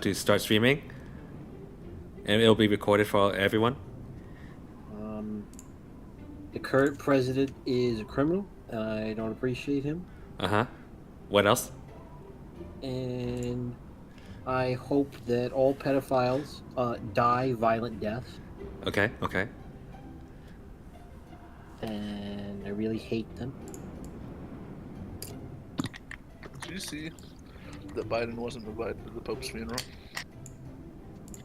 to start streaming, and it'll be recorded for everyone. The current president is a criminal, and I don't appreciate him. What else? And I hope that all pedophiles die violent deaths. Okay. And I really hate them. Did you see that Biden wasn't invited to the Pope's funeral?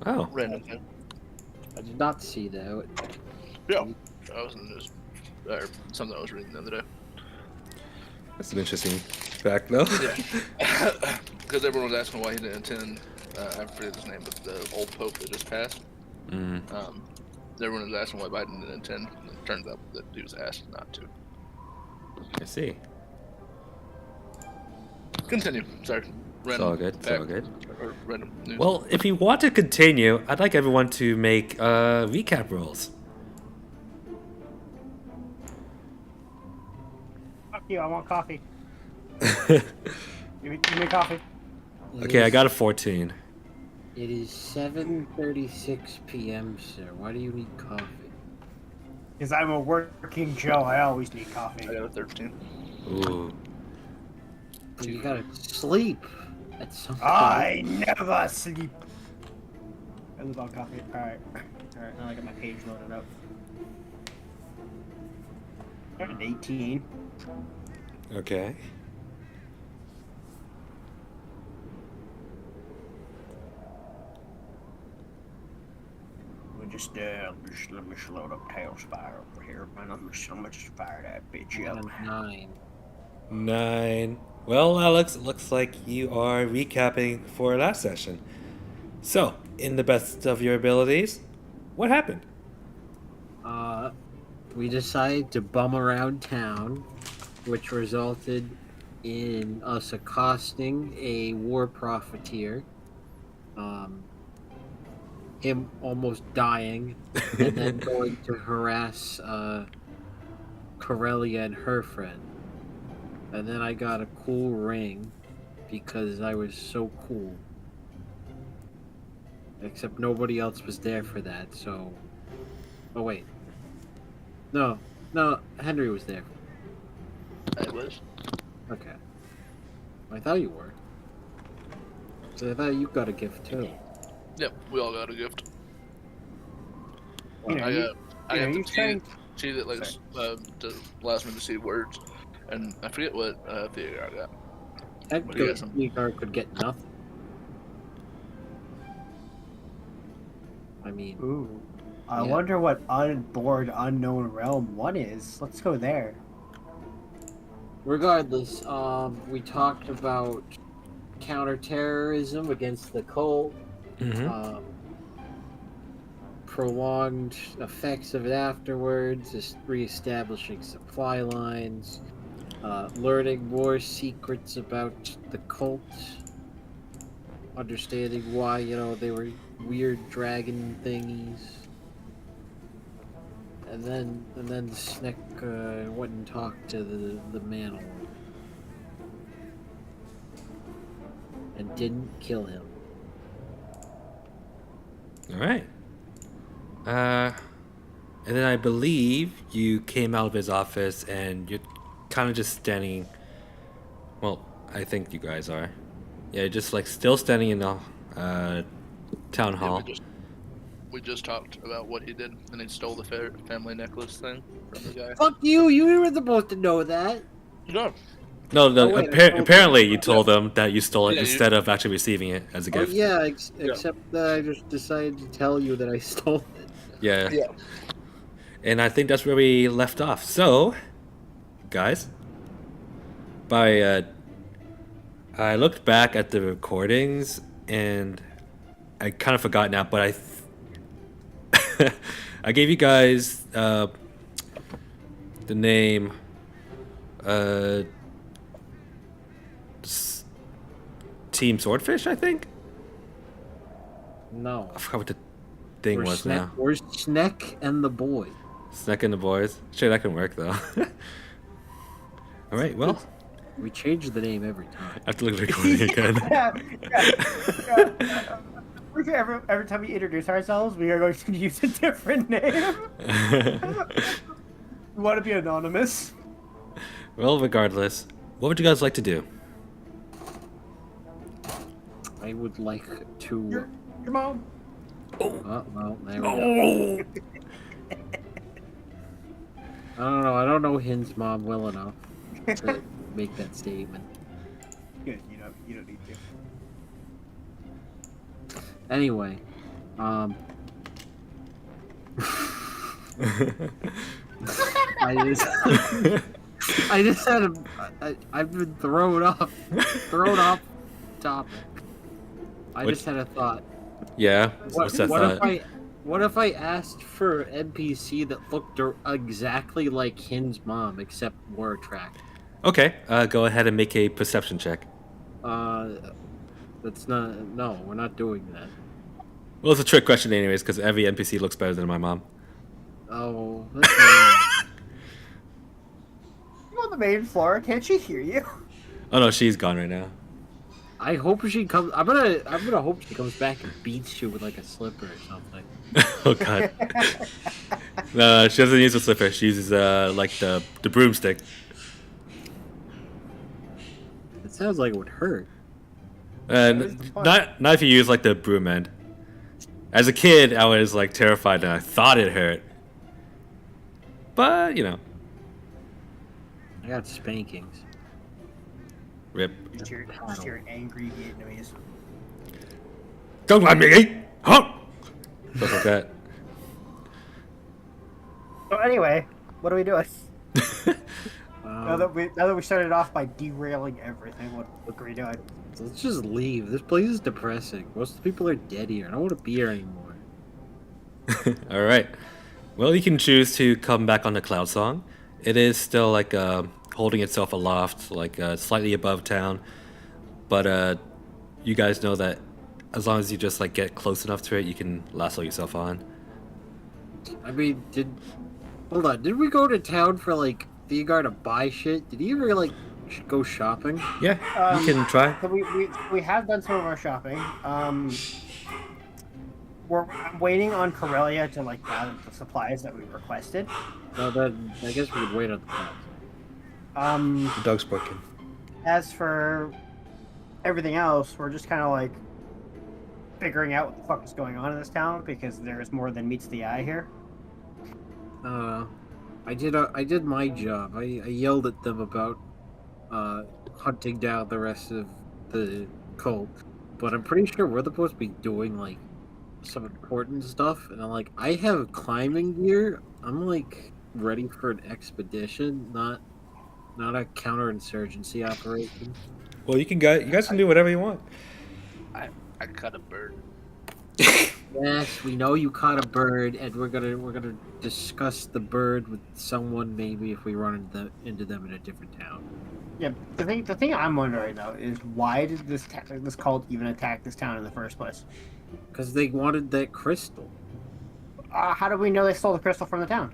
Oh. Random thing. I did not see that. Yeah. That was in the news. Or something I was reading the other day. That's an interesting fact, though. Yeah. Because everyone was asking why he didn't attend. I forget his name, but the old Pope that just passed. Everyone was asking why Biden didn't attend. And it turns out that he was asked not to. I see. Continue. Sorry. It's all good. It's all good. Or random news. Well, if you want to continue, I'd like everyone to make recap rolls. Fuck you, I want coffee. Give me coffee. Okay, I got a 14. It is 7:36 p.m., sir. Why do you need coffee? Because I'm a working Joe, I always need coffee. I got a 13. Ooh. Well, you gotta sleep at some point. I never sleep. I live on coffee. Alright, now I got my page loaded up. Got an 18. Okay. Let me load up Tailspire over here, man. I'm just gonna fire that bitch Got up. a 9. 9. Well, Alex, it looks like you are recapping for last session. So, in the best of your abilities, what happened? We decided to bum around town, which resulted in us accosting a war profiteer, him almost dying, and then going to harass Corellia and her friend. And then I got a cool ring because I was so cool. Except nobody else was there for that, so... Oh, wait. No, Henry was there. I was. Okay. I thought you were. So I thought you got a gift, too. Yep, we all got a gift. You know, I got the trying... tea that allows me to see words, and I forget what Theodore got. That What do you got? Theodore could get nothing. I mean... Ooh. I Yeah. wonder what Unboard Unknown Realm 1 is. Let's go there. Regardless, we talked about counterterrorism against the cult, prolonged effects of it afterwards, just reestablishing supply lines, learning more secrets about the cult, understanding why, they were weird dragon thingies. And then Sneck went and talked to the Manor and didn't kill him. All right. And then I believe you came out of his office and you're kind of just standing. Well, I think you guys are. Yeah, just like still standing in the town hall. We just talked about what he did, and he stole the family necklace thing from the guy. Fuck you! You were supposed to know that. No. No, Oh, wait, apparently you told them that you stole it Yeah, instead of actually receiving it as a Oh gift. yeah, except that I just decided to tell you that I stole it. Yeah. Yeah. And I think that's where we left off. So, guys, I looked back at the recordings and I kind of forgot now, but I gave you guys the name Team Swordfish, I think. No. I forgot what the thing was now. Where's Sneck and the boy? Sneck and the boys. Sure, that can work though. All right, well, We change the name every time. I have to look at the recording again. Yeah. every time we introduce ourselves, we are going to use a different name. We want to be anonymous. Well, regardless, what would you guys like to do? I would like to. Your mom. Well, there we go. I don't know. I don't know Hin's mom well enough to make that statement. Good. You don't need to. Anyway, I just had I've been thrown off topic. Just had a thought. Yeah, what's that thought? What if I asked for an NPC that looked exactly like Hin's mom, except more attractive? Okay, go ahead and make a perception check. That's not. No, we're not doing that. Well, it's a trick question anyways, because every NPC looks better than my mom. Oh, that's lame. I'm on the main floor. Can't she hear you? Oh no, she's gone right now. I hope she comes. I'm gonna hope she comes back and beats you with like a slipper or something. Oh god. No, she doesn't use a slipper. She uses like the broomstick. It sounds like it would hurt. Not if you use like the broom end. As a kid, I was like terrified and I thought it hurt. But you know, I got spankings. rip. Just your angry Vietnamese. Don't let me, huh? Stuff like that. So anyway, what are we doing? Now that we started off by derailing everything, what are we doing? Let's just leave. This place is depressing. Most of the people are dead here. I don't want to be here anymore. All right. Well, you can choose to come back on the Cloud Song. It is still like holding itself aloft, like slightly above town. But you guys know that as long as you just like get close enough to it, you can lasso yourself on. I mean, hold on. Did we go to town for like Thegar to buy shit? Did he ever like go shopping? Yeah, you can try. So we have done some of our shopping. We're waiting on Corellia to like gather the supplies that we requested. No, then I guess we could wait on the plans. The dog's barking. As for everything else, we're just kind of like figuring out what the fuck is going on in this town because there's more than meets the eye here. I did my job. I yelled at them about hunting down the rest of the cult, but I'm pretty sure we're supposed to be doing like some important stuff, and I'm like, I have climbing gear. I'm like ready for an expedition, not a counterinsurgency operation. Well, you guys can do whatever you want. I cut a bird. Yes, we know you caught a bird, and we're gonna discuss the bird with someone maybe if we run into them in a different town. Yeah, the thing I'm wondering though is why did this cult even attack this town in the first place? Because they wanted that crystal. How do we know they stole the crystal from the town?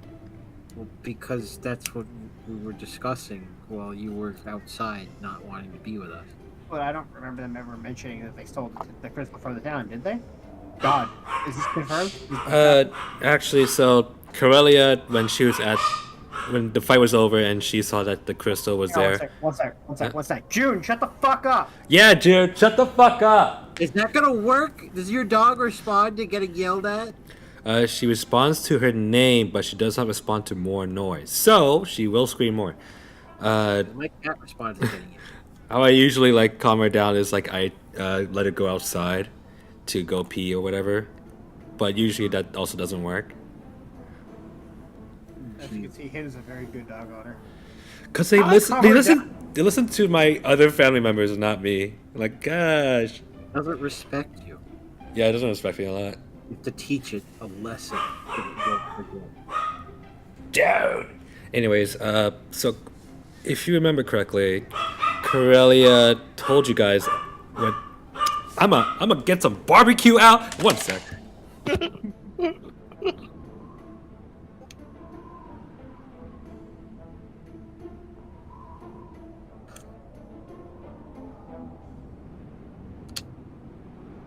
Well, because that's what we were discussing while you were outside, not wanting to be with us. Well, I don't remember them ever mentioning that they stole the crystal from the town, did they? God, is this confirmed? Actually, so Corellia, when the fight was over and she saw that the crystal was there. One sec. June, shut the fuck up! Yeah, Jude, shut the fuck up! Is that gonna work? Does your dog respond to getting yelled at? She responds to her name, but she does not respond to more noise. So, she will scream more. My cat responds to getting yelled at. How I usually like calm her down is like I let her go outside to go pee or whatever. But usually that also doesn't work. As you can see, Hit is a very good dog owner. Cause they listen to my other family members and not me. Like, gosh. Doesn't respect you. Yeah, it doesn't respect me a lot. You have to teach it a lesson. Dude. Anyways, so if you remember correctly, Corellia told you guys when I'm gonna get some barbecue out. One sec.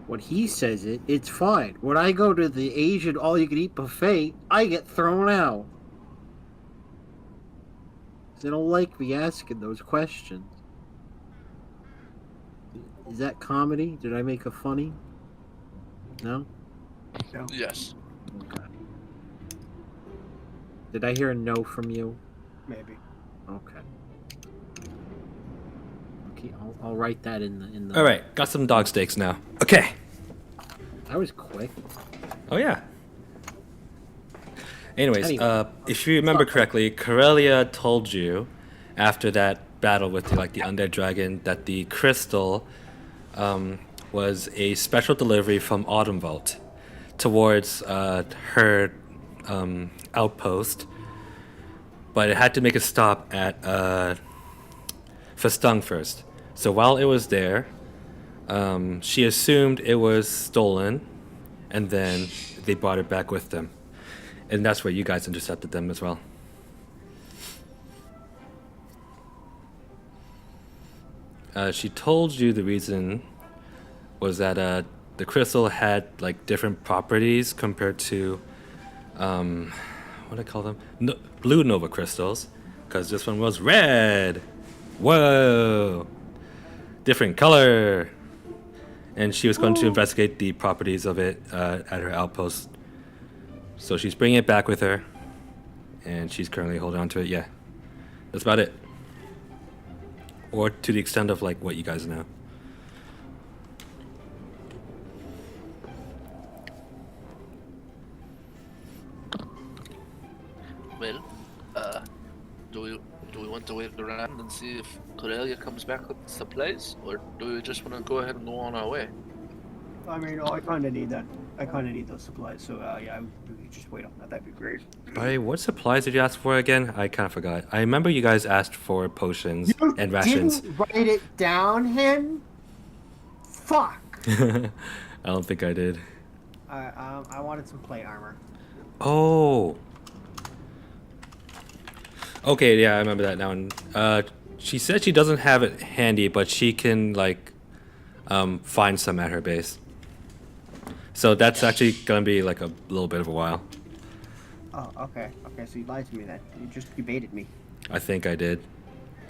When he says it, it's fine. When I go to the Asian all-you-can-eat buffet, I get thrown out. They don't like me asking those questions. Is that comedy? Did I make a funny? No? Yes. Okay. Did I hear a no from you? Maybe. Okay. Okay, I'll write that in the. All right, got some dog steaks now. Okay. That was quick. Oh yeah. Anyways, Anyway. if you remember correctly, Corellia told you after that battle with the undead dragon that the crystal was a special delivery from Autumn Vault towards her outpost, but it had to make a stop at Festung first. So while it was there, she assumed it was stolen, and then they brought it back with them. And that's where you guys intercepted them as well. She told you the reason was that the crystal had like different properties compared to what do I call them? Blue Nova crystals, because this one was red. Whoa, different color. And she was going to investigate the properties of it at her outpost. So she's bringing it back with her, and she's currently holding on to it. Yeah, that's about it. Or to the extent of like what you guys know. Well, do we want to wait around and see if Corellia comes back with supplies, or do we just want to go ahead and go on our way? I mean, I kind of need that. I kind of need those supplies. So yeah, we could just wait on that. That'd be great. By what supplies did you ask for again? I kind of forgot. I remember you guys asked for potions and rations. Didn't write it down, Hen. Fuck. I don't think I did. I wanted some plate armor. Oh. Okay, yeah, I remember that now. And she said she doesn't have it handy, but she can like find some at her base. So that's actually gonna be like a little bit of a while. Oh, okay. Okay, so you lied to me then. You baited me. I think I did.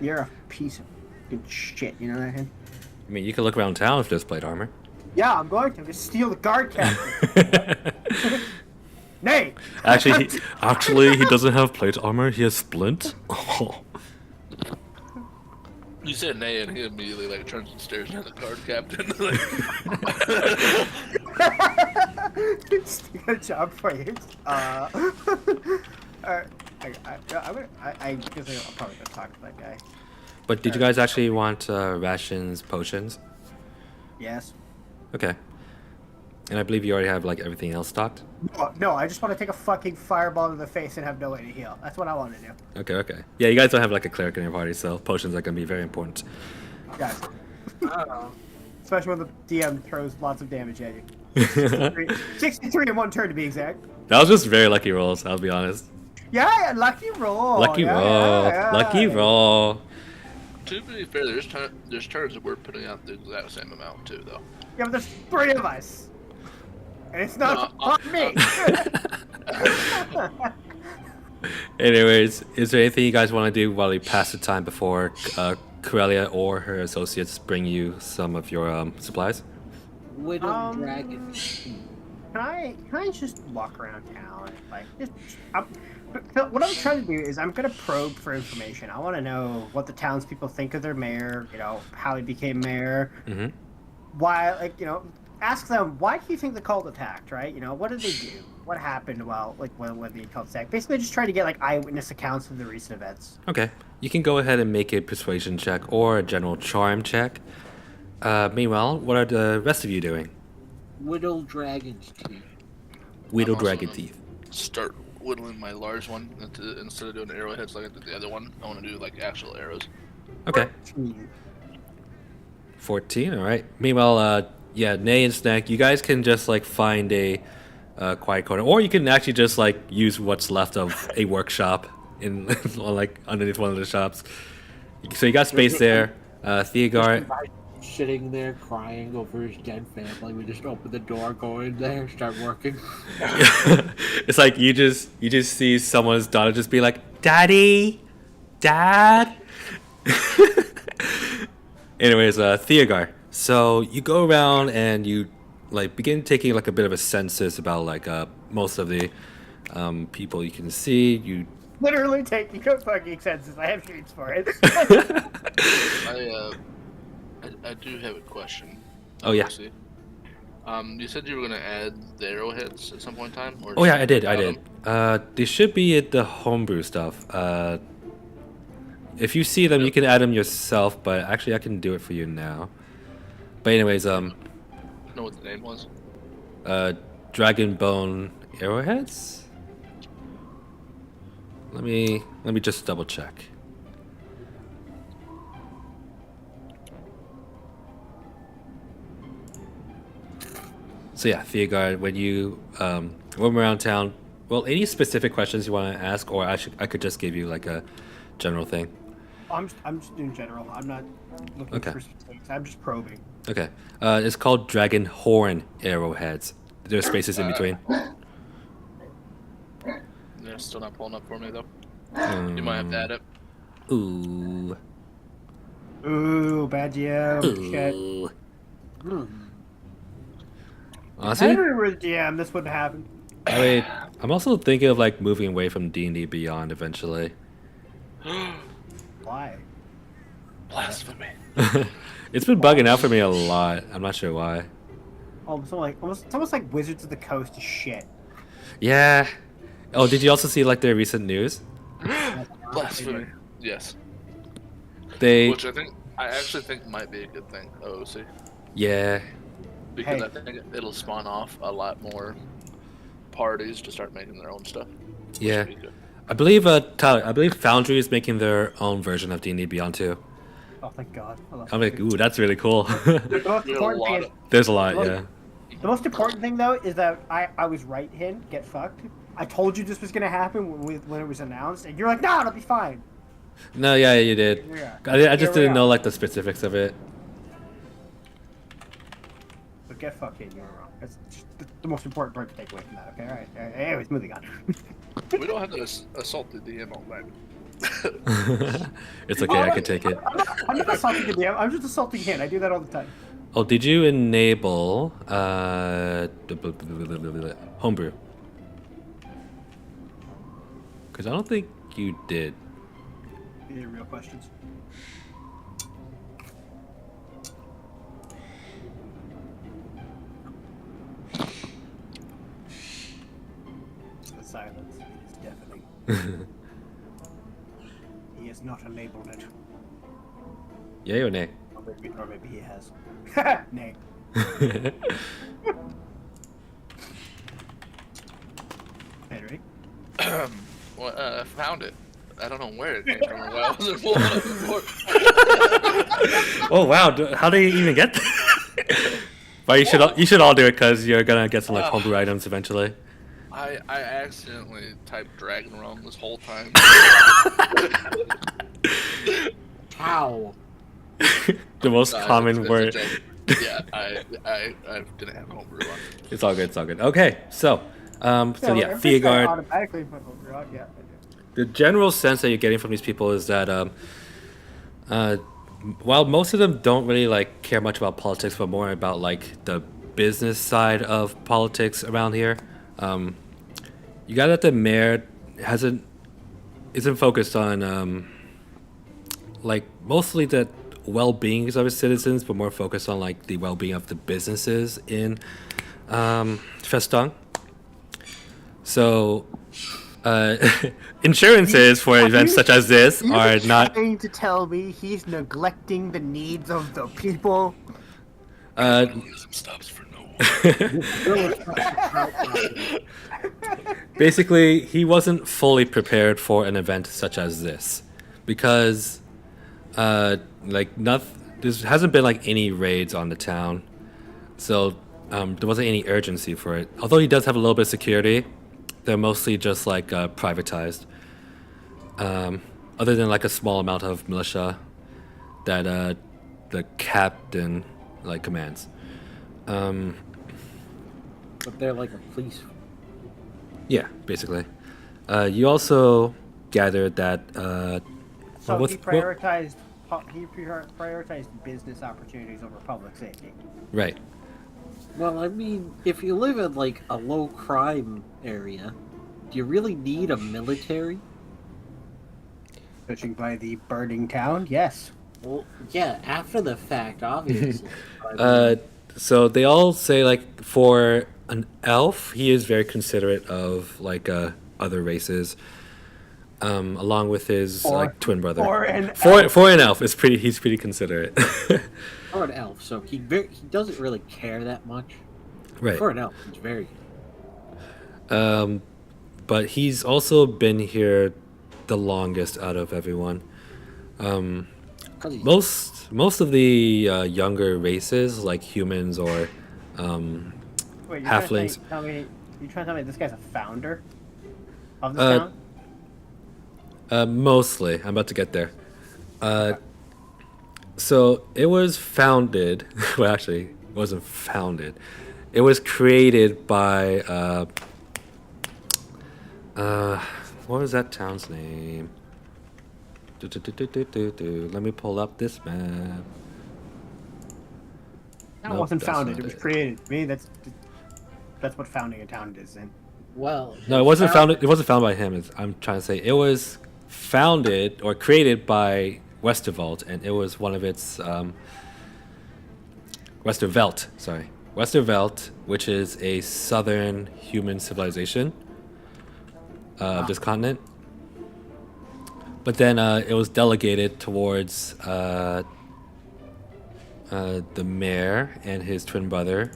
You're a piece of good shit. You know that, Hen? I mean, you can look around town if there's plate armor. Yeah, I'm going to. I'm gonna steal the guard captain. Nay. Actually, he doesn't have plate armor. He has splint. Oh. You said nay, and he immediately like turns and stares at the card captain. Good job for you. I guess I'll probably go talk to that guy. But did you guys actually want rations, potions? Yes. Okay. And I believe you already have like everything else stocked. No, I just want to take a fucking fireball to the face and have no way to heal. That's what I want to do. Okay. Yeah, you guys don't have like a cleric in your party, so potions are gonna be very important. Guys. Especially when the DM throws lots of damage at you. 63 in one turn to be exact. That was just very lucky rolls, I'll be honest. Yeah, lucky roll. Lucky roll. To be fair, there's turns that we're putting out the exact same amount too, though. Yeah, but there's 3 of us. And it's not on me. Anyways, is there anything you guys want to do while we pass the time before Corellia or her associates bring you some of your supplies? Widow dragon. Can I just walk around town and like what I'm trying to do is I'm gonna probe for information. I want to know what the townspeople think of their mayor. You know how he became mayor. Mm-hmm. Why, ask them why do you think the cult attacked? Right? You know, what did they do? What happened when the cult attacked? Basically, just trying to get eyewitness accounts of the recent events. Okay, you can go ahead and make a persuasion check or a general charm check. Meanwhile, what are the rest of you doing? Widow dragon's teeth. Widow I'm also dragon gonna teeth. Start whittling my large one instead of doing arrowheads like I did the other one. I want to do like actual arrows. Okay. 14. All right. Meanwhile, yeah, Nay and Snack, you guys can just find a quiet corner, or you can actually just use what's left of a workshop in underneath one of the shops. So you got space there. Theogard, sitting there crying over his dead family. We just open the door, go in there, start working. It's like you just see someone's daughter just be like, "Daddy, Dad." Anyways, Theogar. So you go around and you like begin taking like a bit of a census about like most of the people you can see. You Literally taking a fucking census. I have sheets for it. I do have a question. Oh, yeah. Lucy. You said you were gonna add the arrowheads at some point in time? Or Oh yeah, I did. got I did. 'em? They should be at the homebrew stuff. If you see them, you can add them yourself. But actually, I can do it for you now. But anyways, Know what the name was? dragon bone arrowheads. Let me just double check. So yeah, Theogard, when you roam around town, well, any specific questions you want to ask, or I could just give you like a general thing. I'm just doing general. I'm not looking Okay. for specifics. I'm just probing. Okay, it's called dragon horn arrowheads. There's spaces in between. Yeah, still not pulling up for me though. You might have to add it. Ooh. Ooh, bad GM. Shit. Ooh. Hmm. Honestly, Henry was GM. This wouldn't happen. I mean, I'm also thinking of like moving away from D&D Beyond eventually. Why? Blasphemy. It's been bugging out for me a lot. I'm not sure why. Oh, it's almost like Wizards of the Coast is shit. Yeah. Oh, did you also see like their recent news? Blasphemy. Yes. They Which I actually think might be a good thing, OOC. yeah. Because Hey. I think it'll spawn off a lot more parties to start making their own stuff. which Yeah. would be good. I believe Tyler, I believe Foundry is making their own version of D&D Beyond too. Oh, thank God. I love I'm like, it. ooh, that's really cool. The most There's a important lot thing is, of There's a lot, yeah. the most important thing though is that I was right. Him get fucked. I told you this was gonna happen when it was announced, and you're like, no, it'll be fine. No, yeah, you did. Yeah. I just Here we didn't are. know like the specifics of it. But get fucked in, you were wrong. That's just the most important part to take away from that. Okay, all right. Anyways, moving on. We don't have to assault the DM all night. It's okay, I can take it. I'm not assaulting the DM. I'm just assaulting him. I do that all the time. Oh, did you enable homebrew? Because I don't think you did. These are real questions. The silence is deafening. He has not enabled it. Yay or nay? Or maybe he has. Nay. Henry? Well, I found it. I don't know where it came from or why I wasn't pulling it up before. Oh wow! How do you even get that? But you should all do it because you're gonna get some like homebrew items eventually. I accidentally typed dragon wrong this whole time. How? The most No, common it's a word. joke. Yeah, I didn't have homebrew on. It's all good. It's all good. Okay, so yeah, I'm pretty sure I Theogard. automatically put over on, yeah. The general sense that you're getting from these people is that while most of them don't really like care much about politics, but more about like the business side of politics around here, you got that the mayor isn't focused on like mostly the well-being of his citizens, but more focused on like the well-being of the businesses in Festung. So insurances for events such as this are not. Trying to tell me he's neglecting the needs of the people. Some stops for no one. Basically, he wasn't fully prepared for an event such as this because there hasn't been like any raids on the town, so there wasn't any urgency for it. Although he does have a little bit of security, they're mostly just like privatized. Other than like a small amount of militia that the captain like commands. But they're like a police. Yeah, basically. You also gathered that. So what's- he prioritized business opportunities over public safety. right. Well, I mean, if you live in like a low crime area, do you really need a military? Judging by the burning town, yes. Well, yeah, after the fact, obviously. So they all say like for an elf, he is very considerate of like other races, along with his like twin brother. For an For an elf, he's pretty considerate. For an elf, so he doesn't really care that much. Right. For an elf, he's very. But he's also been here the longest out of everyone. 'Cause he's Most of the younger races, like humans or Wait, halflings. You're trying to tell me this guy's a founder of the Uh, town? Mostly, I'm about to get there. So it was founded. Well, actually, it wasn't founded. It was created by. What was that town's name? Let me pull up this map. Town nope, wasn't that's founded; not it was it. created. To me, that's what founding a town is. And well. No, it wasn't founded. It wasn't founded by him. I'm trying to say it was founded or created by Westervelt, and it was one of its Westervelt. Sorry, Westervelt, which is a southern human civilization of this continent. But then it was delegated towards the mayor and his twin brother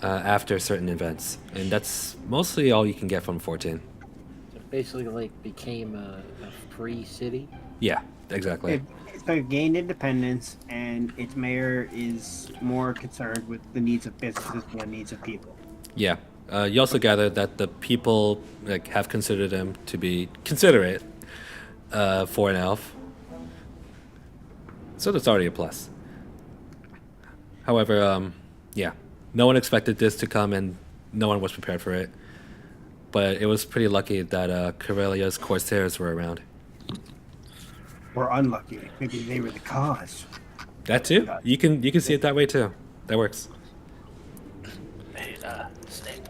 after certain events, and that's mostly all you can get from 14. It basically like became a free city. Yeah, exactly. so it gained independence, and its mayor is more concerned with the needs of businesses than the needs of people. Yeah. You also gather that the people like have considered him to be considerate for an elf, so that's already a plus. However, yeah, no one expected this to come, and no one was prepared for it. But it was pretty lucky that Corellia's corsairs were around. Or unlucky. Maybe they were the cause. That too. You can see it that way too. That works. Hey, Snake.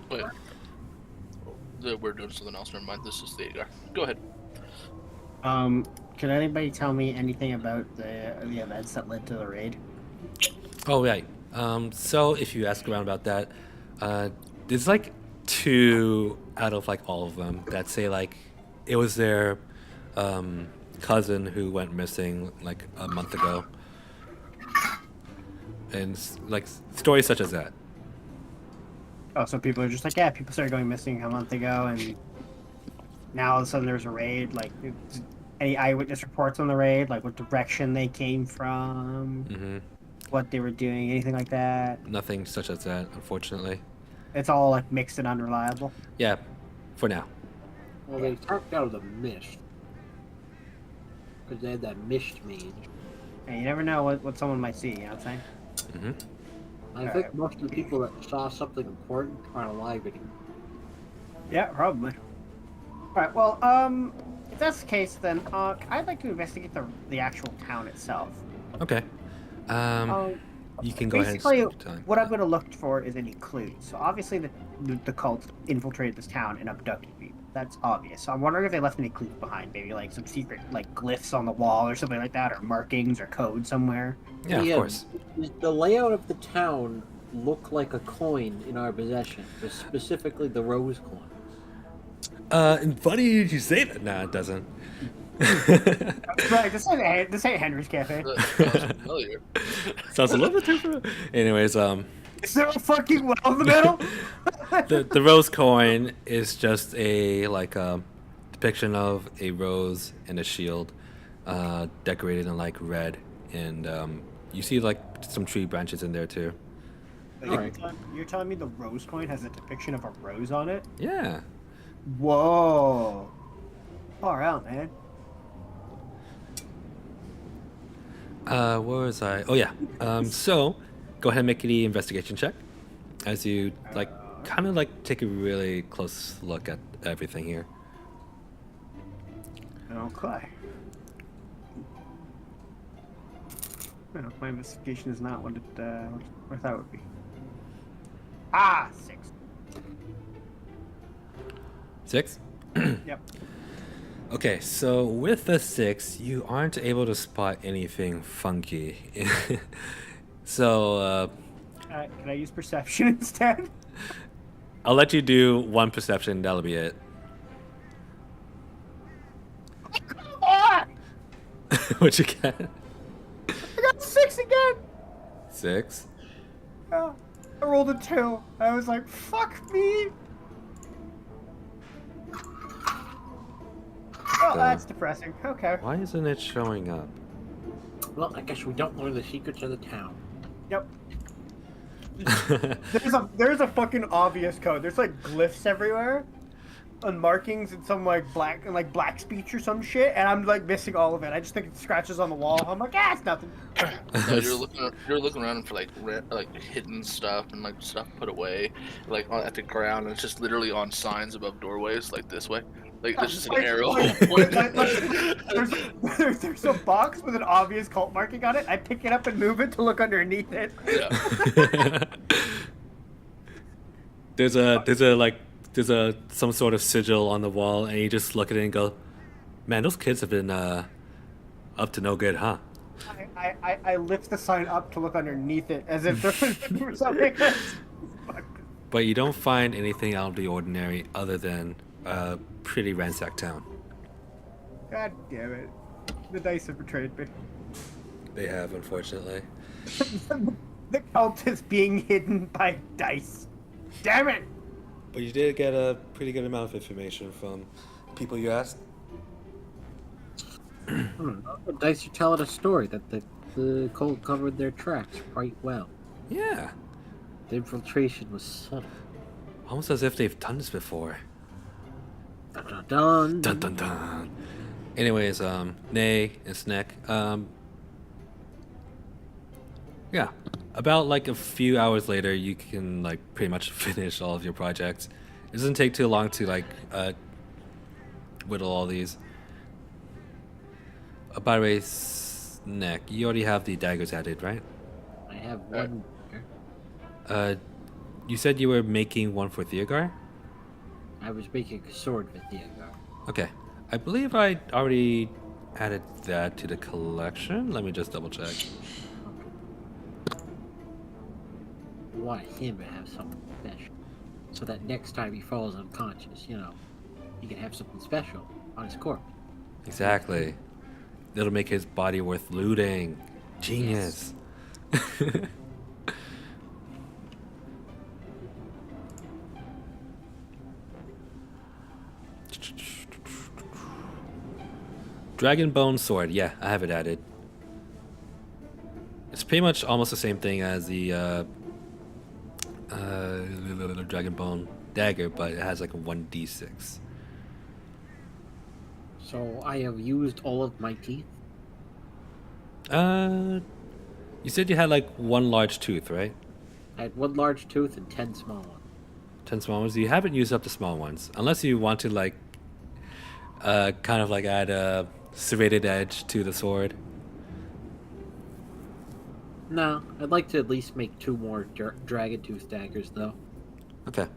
Wait. We're doing something else. Never mind. This is the Agar. Go ahead. Can anybody tell me anything about the events that led to the raid? Oh right. So if you ask around about that, there's like 2 out of like all of them that say like it was their cousin who went missing like a month ago, and like stories such as that. Oh, so people are just like, yeah, people started going missing a month ago, and now all of a sudden there's a raid. Like, any eyewitness reports on the raid? Like, what direction they came from? What they were doing? Anything like that? Nothing such as that, unfortunately. It's all like mixed and unreliable. Yeah, for now. Well, they talked out of the mist because they had that mist mage. And you never know what someone might see. You know what I'm saying? I think Alright. most of the people that saw something important aren't alive anymore. Yeah, probably. All right. Well, if that's the case, then I'd like to investigate the actual town itself. Okay. You can go ahead and Basically, skip time. what I'm going to look for is any clues. So obviously, the cult infiltrated this town and abducted people. That's obvious. So I'm wondering if they left any clues behind, maybe like some secret like glyphs on the wall or something like that, or markings or code somewhere. Yeah, of course. Does the layout of the town look like a coin in our possession, specifically the rose coin? And funny you say that. Nah, it doesn't. Right, this ain't Henry's Cafe. Sounds familiar. Sounds a little bit too familiar. Anyways, Is there a fucking well in the middle? the rose coin is just a like depiction of a rose and a shield, decorated in like red, and you see like some tree branches in there too. Alright. You're telling me the rose coin has a depiction of a rose on it? Yeah. Whoa. Far out, man. Where was I? Oh yeah. So go ahead and make the investigation check as you kind of take a really close look at everything here. Okay. No, my investigation is not what I thought it would be. 6. 6? Yep. Okay, so with the 6, you aren't able to spot anything funky. So Can I use perception instead? I'll let you do one perception. That'll be it. Ah! What you get? I got 6 again. 6. I rolled a 2. I was like, "Fuck me." Oh, that's depressing. Okay. Why isn't it showing up? Well, I guess we don't learn the secrets of the town. Yep. There's a fucking obvious code. There's like glyphs everywhere, and markings and some like black speech or some shit, and I'm like missing all of it. I just think it scratches on the wall. I'm like, it's nothing. No, you're looking around for like hidden stuff and like stuff put away, like at the ground. And it's just literally on signs above doorways, like this way. Like there's just an arrow. There's a box with an obvious cult marking on it. I pick it up and move it to look underneath it. Yeah. there's some sort of sigil on the wall, and you just look at it and go, "Man, those kids have been up to no good, huh?" I lift the sign up to look underneath it as if there was something. But you don't find anything out of the ordinary other than a pretty ransacked town. God damn it. The dice have betrayed me. They have, unfortunately. The cult is being hidden by dice. Damn it! But you did get a pretty good amount of information from people you asked. The dice are telling a story that the cult covered their tracks quite well. Yeah. The infiltration was subtle. Almost as if they've done this before. Dun dun dun. Dun dun dun. Anyways, Nay and Sneck, yeah. About like a few hours later, you can like pretty much finish all of your projects. It doesn't take too long to like whittle all these. By the way, Sneck, you already have the daggers added, right? I have one. You said you were making one for Theogar? I was making a sword with Theogar. Okay. I believe I already added that to the collection. Let me just double check. I want him to have something special, so that next time he falls unconscious, he can have something special on his corpse. Exactly. It'll make his body worth looting. Genius. Yes. Dragon Bone Sword. Yeah, I have it added. It's pretty much almost the same thing as the Dragon Bone Dagger, but it has like a 1d6. So I have used all of my teeth. You said you had like one large tooth, right? I had one large tooth and 10 small ones. 10 small ones. You haven't used up the small ones, unless you want to like, kind of like add a serrated edge to the sword. No, I'd like to at least make 2 more dragon tooth daggers, though. Okay.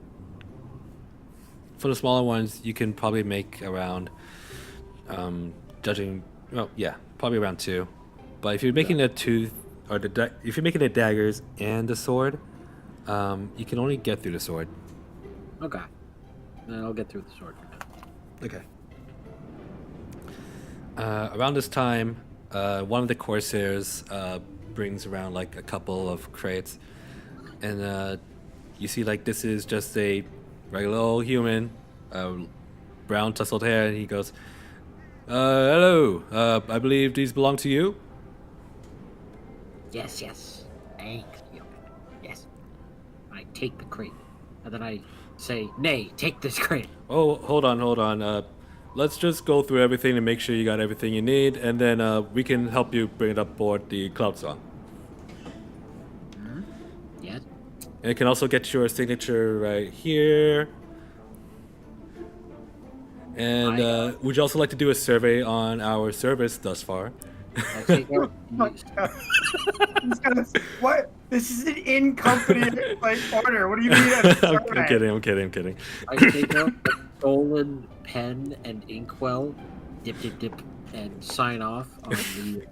For the smaller ones, you can probably make around, probably around 2. But if you're making the tooth, or if you're making the daggers and the sword, you can only get through the sword. Okay. Then I'll get through the sword for now. Okay. Around this time, one of the corsairs brings around like a couple of crates, and you see like this is just a regular old human, brown tousled hair, and he goes, "Hello, I believe these belong to you." Yes. Thank you. Yes. I take the crate, and then I say, "Nay, take this crate." Oh, hold on. let's just go through everything and make sure you got everything you need, and then we can help you bring it up board the cloud song. Yes. And it can also get your signature right here. And would you also like to do a survey on our service thus far? I take out What? This is an in-company like order. What do you mean? I'm kidding. I take out a stolen pen and inkwell, dip, and sign off on the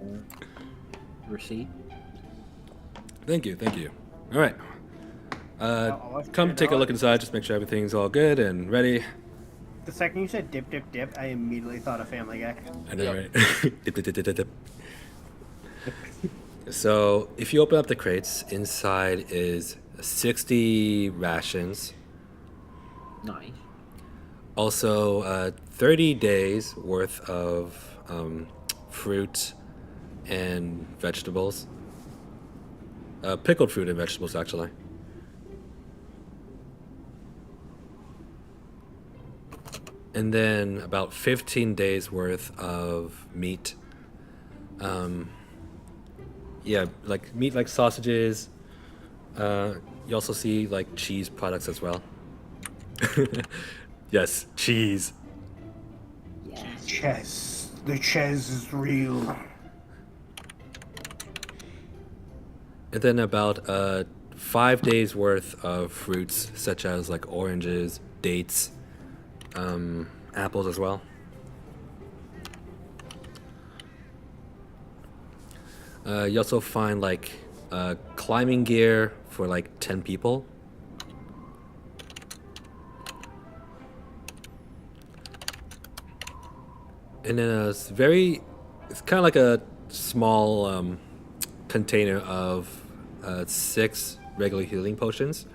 receipt. Thank you. All right. I'll Come take a look inside. Just make sure everything's all good and ready. The second you said dip, I immediately thought of Family Guy. I know, right? Dip. So, if you open up the crates, inside is 60 rations. Nice. Also, 30 days worth of fruit and vegetables. Pickled fruit and vegetables, actually. And then about 15 days worth of meat. Yeah, like meat like sausages. You also see like cheese products as well. Yes, cheese. Chess. The chess is real. And then about 5 days worth of fruits such as like oranges, dates, apples as well. You also find like climbing gear for like 10 people. And then it's kind of like a small container of 6 regular healing potions.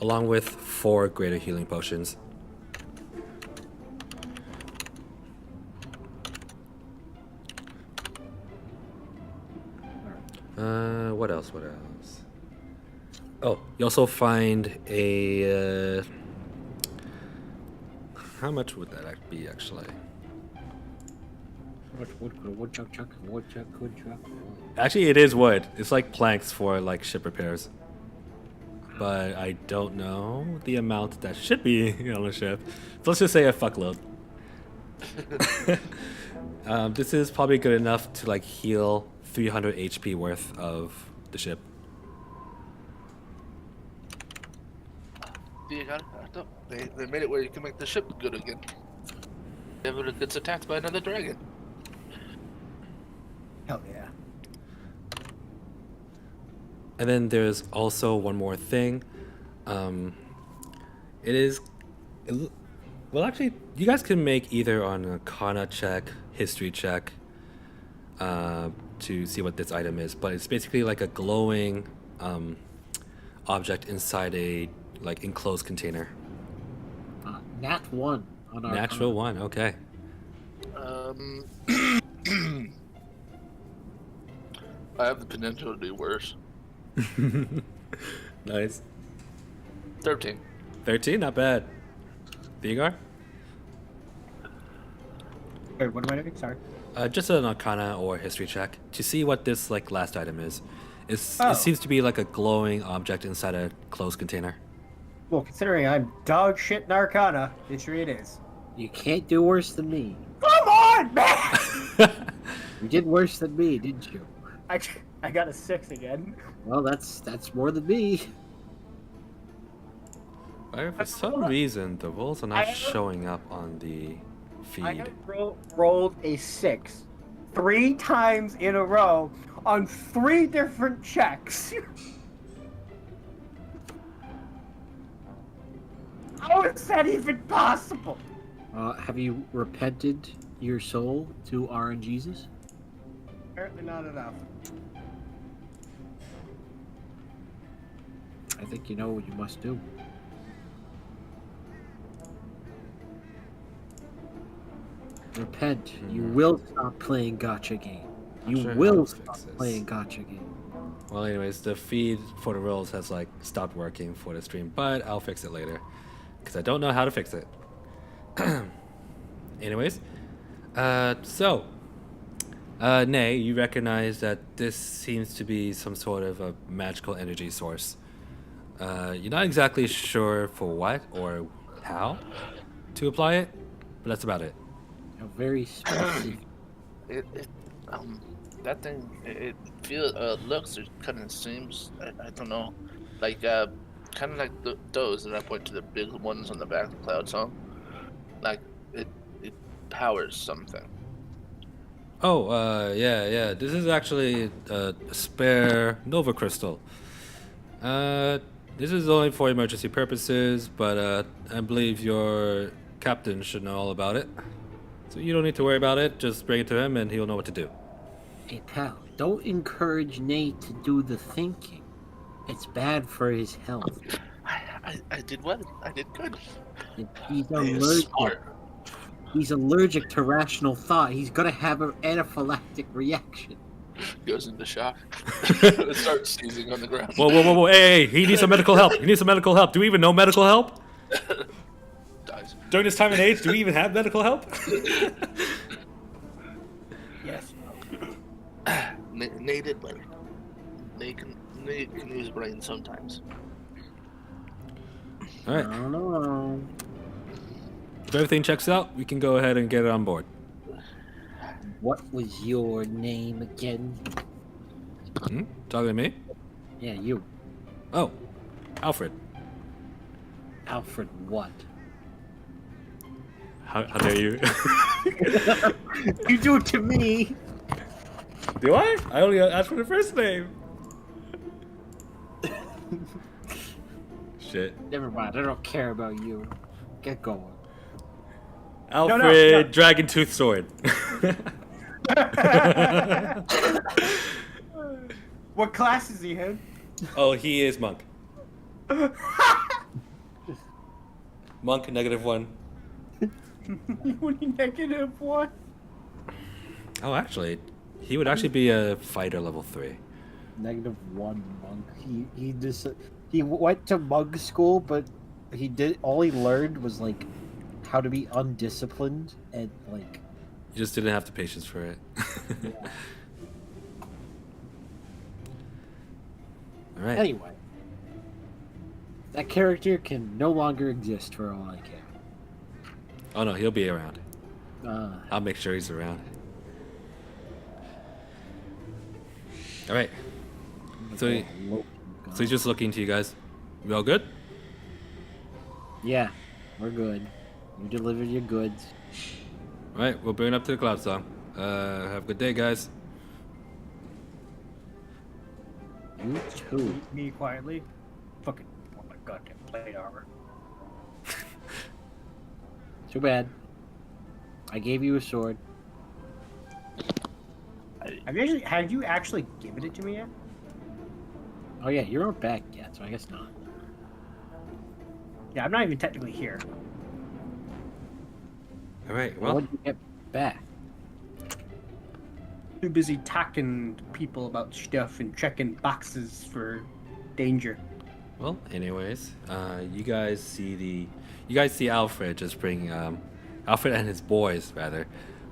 Along with 4 greater healing potions. What else? Oh, you also find a... how much would that be, actually? Woodchuck. Actually, it is wood. It's like planks for like ship repairs. But I don't know the amount that should be on the ship. So let's just say a fuckload. This is probably good enough to like heal 300 HP worth of the ship. You got it. They made it where you can make the ship good again. If it gets attacked by another dragon. Hell yeah. And then there's also one more thing. Well, actually, you guys can make either on a Arcana check, history check, to see what this item is. But it's basically like a glowing object inside a like enclosed container. Nat 1 on our Natural 1, okay. I have the potential to do worse. Nice. 13. 13, not bad. Vigar? Wait, what am I doing? Sorry. Just an Arcana or history check to see what this like last item is. It Oh. seems to be like a glowing object inside a closed container. Well, considering I'm dog shit in Arcana, it is. You can't do worse than me. Come on, man! You did worse than me, didn't you? I got a 6 again. Well, that's more than me. For some reason, the rolls are not showing up on the I feed. have rolled a 6 3 times in a row on 3 different checks. How is that even possible? Have you repented your soul to RNGesus? Apparently not enough. I think you know what you must do. Repent. You will stop playing gotcha game. You sure how will to stop fix this. playing gotcha game. Well, anyways, the feed for the rolls has like stopped working for the stream, but I'll fix it later because I don't know how to fix it. Anyways, Nay, you recognize that this seems to be some sort of a magical energy source. You're not exactly sure for what or how to apply it, but that's about it. Very specific. It that thing it looks or kind of seems I don't know like kind of like those that I point to the big ones on the back of the cloud song, like it powers something. Oh, yeah. This is actually a spare Nova Crystal. This is only for emergency purposes, but I believe your captain should know all about it. So you don't need to worry about it. Just bring it to him, and he'll know what to do. Hey, pal, don't encourage Nate to do the thinking. It's bad for his health. I did well. I did good. He's He's allergic. smart. He's allergic to rational thought. He's gonna have an anaphylactic reaction. Goes into shock. Starts sneezing on the ground. Whoa. Hey, he needs some medical help. Do we even know medical help? Dies. During this time and age, do we even have medical help? Yes. Nate did well. Nate can use brain sometimes. All right. I don't know. If everything checks out, we can go ahead and get it on board. What was your name again? Talking to me? Yeah, you. Oh, Alfred. Alfred what? How dare you? You do it to me! Do I? I only asked for the first name. Shit. Never mind, I don't care about you. Get going. Alfred, No. Dragon Tooth Sword. What class is he in? Oh, he is monk. Monk, -1. -1? Oh, actually, he would actually be a fighter level 3. -1 monk. He went to monk school, but all he learned was like how to be undisciplined and like. You just didn't have the patience for it. Yeah. All right. Anyway, that character can no longer exist for all I care. Oh no, he'll be around. Uh, I'll make sure he's around. All right. So he's just looking to you guys. We all good? Yeah, we're good. You delivered your goods. All right, we'll bring it up to the cloud song. Have a good day, guys. You too. Me quietly. Fucking want my goddamn plate armor. Too bad. I gave you a sword. Have you actually given it to me yet? Oh yeah, you weren't back yet, so I guess not. Yeah, I'm not even technically here. All right. Well, Well, when did you get back? Too busy talking to people about stuff and checking boxes for danger. well. Anyways, you guys see Alfred just bring Alfred and his boys rather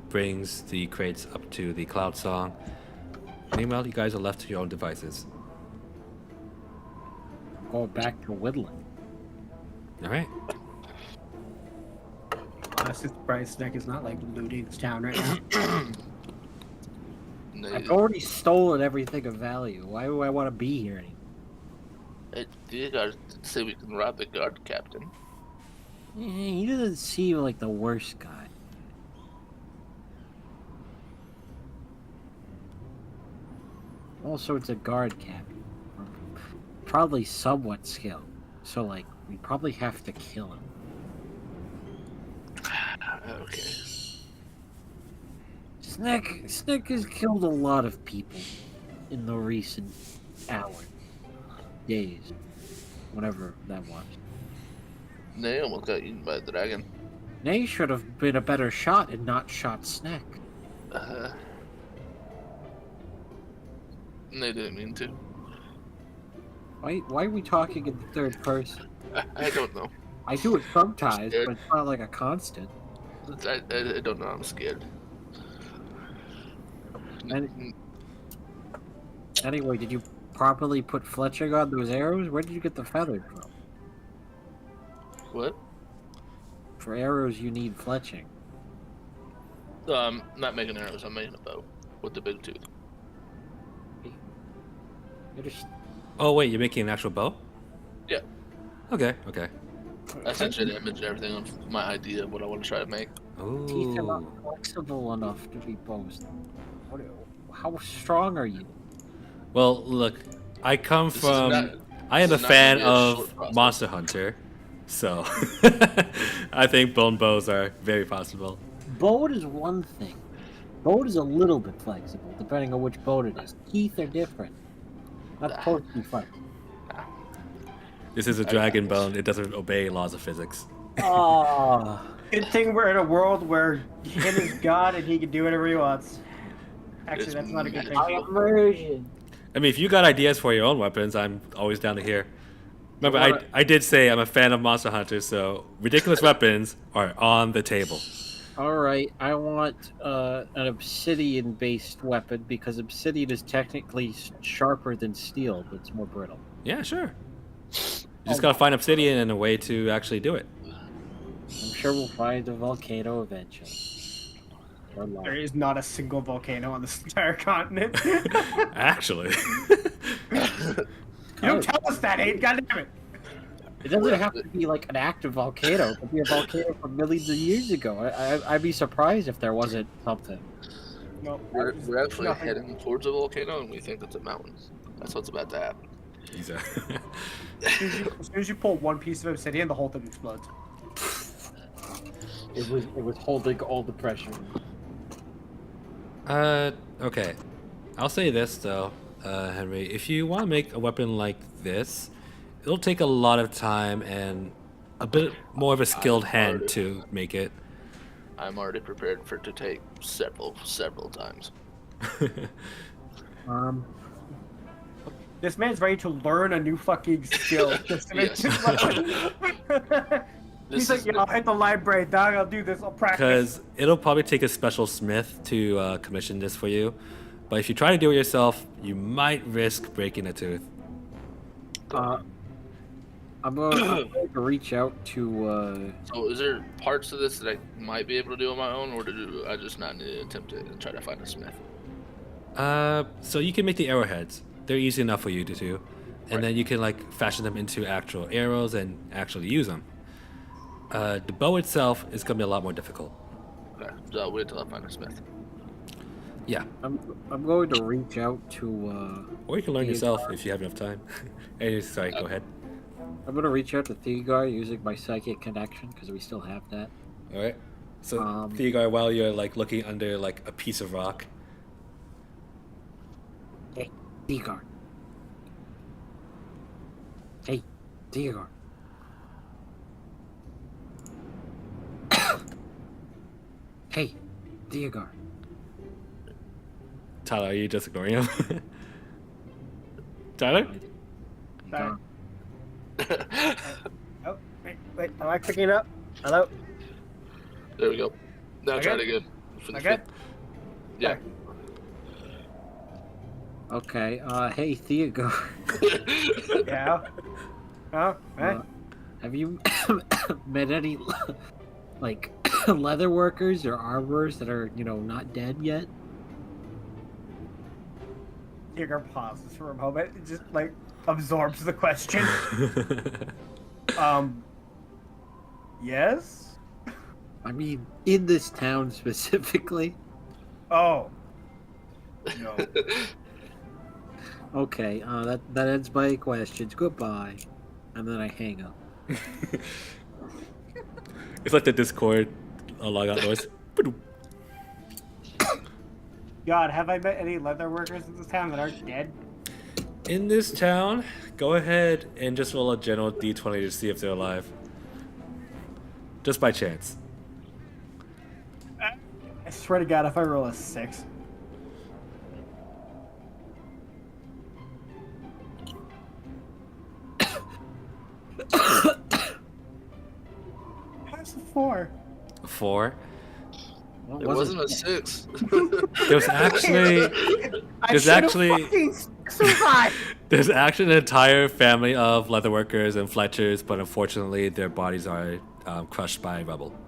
brings the crates up to the cloud song. Meanwhile, you guys are left to your own devices. Going back to whittling. All right. Honestly, surprised Snack is not like looting this town right now. I've already stolen everything of value. Why do I want to be here anymore? You gotta say we can rob the guard captain. He doesn't seem like the worst guy. Also, it's a guard captain. Probably somewhat skilled. So, like, we probably have to kill him. Okay. Snick has killed a lot of people in the recent hours, days, whatever that was. They almost got eaten by a dragon. Nay should have been a better shot and not shot Snick. They didn't mean to. Why are we talking in the third person? I don't know. I do it sometimes, Scared. but it's not like a constant. I don't know. I'm scared. And anyway, did you properly put fletching on those arrows? Where did you get the feathers from? What? For arrows, you need fletching. Not making arrows. I'm making a bow with the big tooth. You're just Oh wait, you're making an actual bow? Yeah. Okay, okay. I sent you an image and everything of my idea of what I want to try to make. teeth are not Ooh. flexible enough to be bows. How strong are you? Well, look, I come This is from. not- I am a this is not fan gonna be a of short process. Monster Hunter, so I think bone bows are very possible. Boat is one thing. Boat is a little bit flexible, depending on which boat it is. Teeth are different. Not supposed to be flexible. This is a dragon bone. It doesn't obey laws of physics. Oh, Good thing we're in a world where him is God and he can do whatever he wants. Actually, It's that's not a good thing. I am virgin. I mean, if you got ideas for your own weapons, I'm always down to hear. Remember, Well, I did say I'm a fan of Monster Hunter, so ridiculous weapons are on the table. All right, I want an obsidian-based weapon because obsidian is technically sharper than steel, but it's more brittle. Yeah, sure. You just gotta find obsidian and a way to actually do it. I'm sure we'll find a volcano eventually. Or lava. There is not a single volcano on this entire continent. Actually. You don't tell us that, Abe. God damn it. It doesn't have to be like an active volcano. It could be a volcano from millions of years ago. I'd be surprised if there wasn't something. No, We're actually nothing. heading towards a volcano, and we think it's a mountain. That's what's about to happen. He's a- As soon as you pull one piece of obsidian, the whole thing explodes. It was holding all the pressure. Okay. I'll say this though, Henry. If you want to make a weapon like this, it'll take a lot of time and a bit more of a skilled hand to make it. I'm already prepared for it to take several times. This man's ready to learn a new fucking skill. Just to make Yes. this weapon. He's like, yeah, I'll hit the library, dog. I'll do this. I'll practice. Because it'll probably take a special smith to commission this for you. But if you try to do it yourself, you might risk breaking a tooth. I'm going to reach out to. So, is there parts of this that I might be able to do on my own, or do I just not need to attempt it and try to find a smith? So you can make the arrowheads. They're easy enough for you to do. And then you can like fashion them into actual arrows and actually use them. The bow itself is going to be a lot more difficult. Okay, so I'll wait till I find a smith. Yeah. I'm going to reach out to. Or you can learn Theogar. yourself if you have enough time. Sorry, go ahead. I'm going to reach out to Theogar using my psychic connection because we still have that. All right. So, Um, while you're like looking under like a piece of rock, Hey, Theogar. Hey, Theogar. Hey, Theogar. Tyler, are you just ignoring him? Tyler? Sorry. Oh, wait. Am I picking it up? Hello? There we go. Now try it Okay. again. For the Okay. fifth. Yeah. Okay, hey, Theogar. Yeah. Oh, hey. Have you met any, like, leather workers or armorers that are, not dead yet? Digger pauses for a moment and just, like, absorbs the question. Yes? I mean, in this town specifically? Oh. No. Okay, that ends my questions. Goodbye. And then I hang up. It's like the Discord logout noise. God, have I met any leather workers in this town that aren't dead? In this town, go ahead and just roll a general d20 to see if they're alive. Just by chance. I swear to God, if I roll a 6. 4. 4. What It was wasn't a 6. There's actually There's actually survived. there's actually an entire family of leatherworkers and Fletchers, but unfortunately their bodies are crushed by rubble.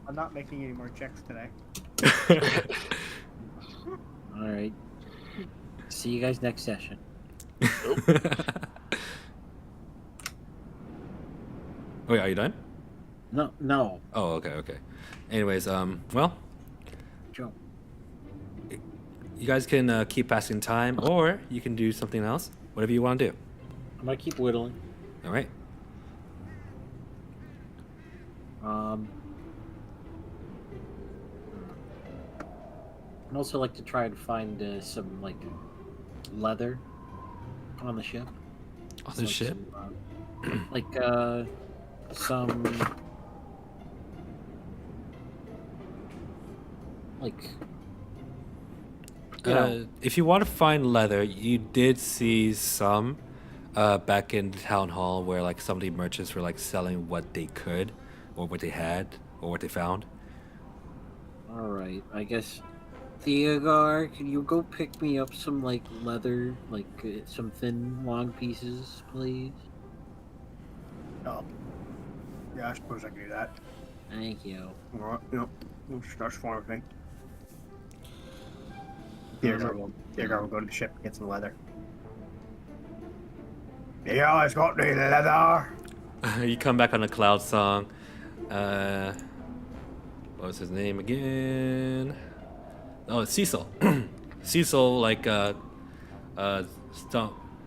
I'm not making any more checks today. All right. See you guys next session. Wait, are you done? No. Oh, okay. Anyways, well, Joe. you guys can keep passing time, or you can do something else. Whatever you want to do. I'm gonna keep whittling. All right. I'd also like to try and find some like leather on the ship. On the ship? Some like if you want to find leather, you did see some back in town hall where like some of the merchants were like selling what they could, or what they had, or what they found. all right, I guess. Theogar, can you go pick me up some like leather, like some thin, long pieces, please? Oh. Yeah, I suppose I can do that. Thank you. Alright, yep. That's fine with me. Theogar will go to the ship and get some leather. You guys got any leather? You come back on a Cloud song. What was his name again? Oh, it's Cecil. Cecil like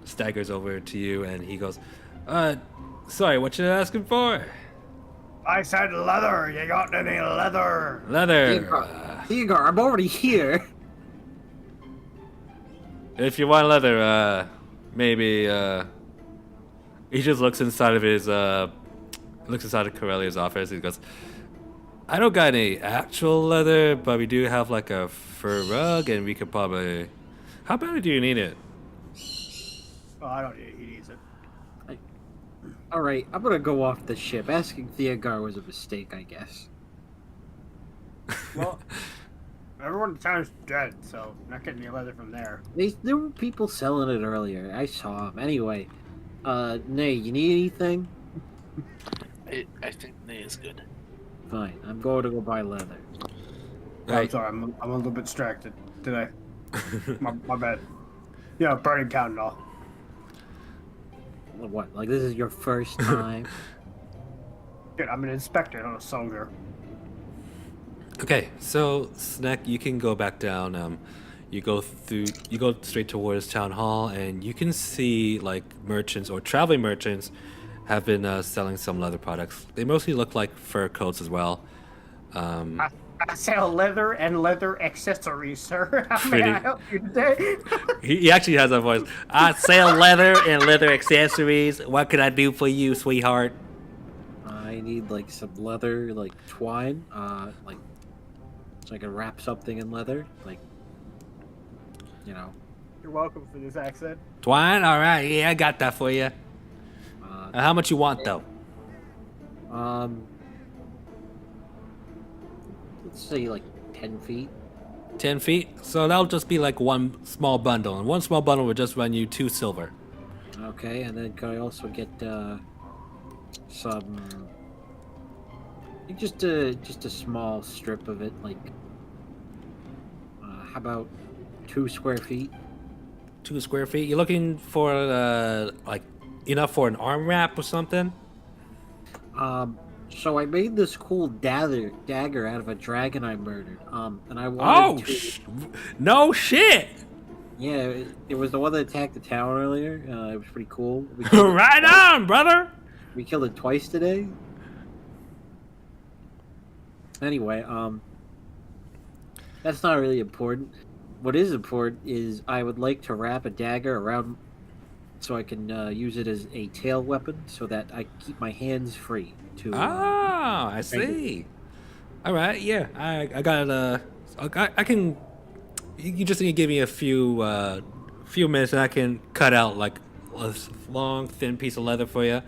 staggers over to you and he goes, sorry, what you asking for? I said leather. You got any leather? Leather. Theogar, I'm already here. If you want leather, maybe he just looks inside of Corellia's office. He goes, I don't got any actual leather, but we do have like a fur rug, and we could probably. How bad do you need it? Oh, I don't need it. He needs it. All right, I'm gonna go off the ship. Asking Theogar was a mistake, I guess. Well, everyone in town is dead, so not getting any leather from there. There were people selling it earlier. I saw them. Anyway, Nay, you need anything? I think Nay is good. Fine, I'm going to go buy leather. I'm Right. sorry, I'm a little bit distracted today. my bad. Yeah, burning count and all. What? Like this is your first time? Dude, I'm an inspector, not a soldier. Okay, so Snack, you can go back down. You go straight towards town hall, and you can see like merchants or traveling merchants have been selling some leather products. They mostly look like fur coats as well. I sell leather and leather accessories, sir. How may Pretty- I help you today? He actually has a voice. I sell leather and leather accessories. What can I do for you, sweetheart? I need like some leather, like twine, like so I can wrap something in leather, like you know. You're welcome for this accent. Twine? All right, yeah, I got that for you. How much you want, though? Let's say like 10 feet. 10 feet? So that'll just be like one small bundle, and one small bundle would just run you 2 silver. Okay, and then can I also get some, just a small strip of it, like how about 2 square feet? 2 square feet? You're looking for like enough for an arm wrap or something? So I made this cool dagger out of a dragon I murdered. And I wanted to... No shit! Yeah, it was the one that attacked the town earlier. It was pretty cool. Right on, brother! We killed it twice today. Anyway, that's not really important. What is important is I would like to wrap a dagger around so I can use it as a tail weapon so that I keep my hands free to... I see. All right, yeah. I got I can... You just need to give me a few minutes and I can cut out like a long, thin piece of leather for you.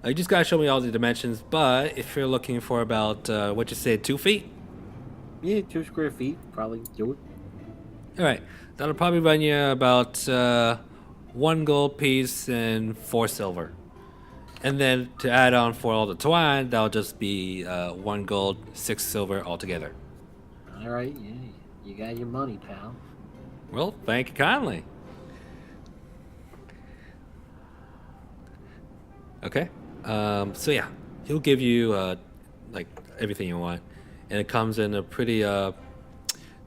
You just gotta show me all the dimensions. But if you're looking for about what you say, 2 feet. Yeah, 2 square feet. Probably do it. All right, that'll probably run you about 1 gold piece and 4 silver. And then to add on for all the twine, that'll just be 1 gold, 6 silver altogether. All right, yeah, you got your money, pal. Well, thank you kindly. Okay. So yeah, he'll give you like everything you want, and it comes in a pretty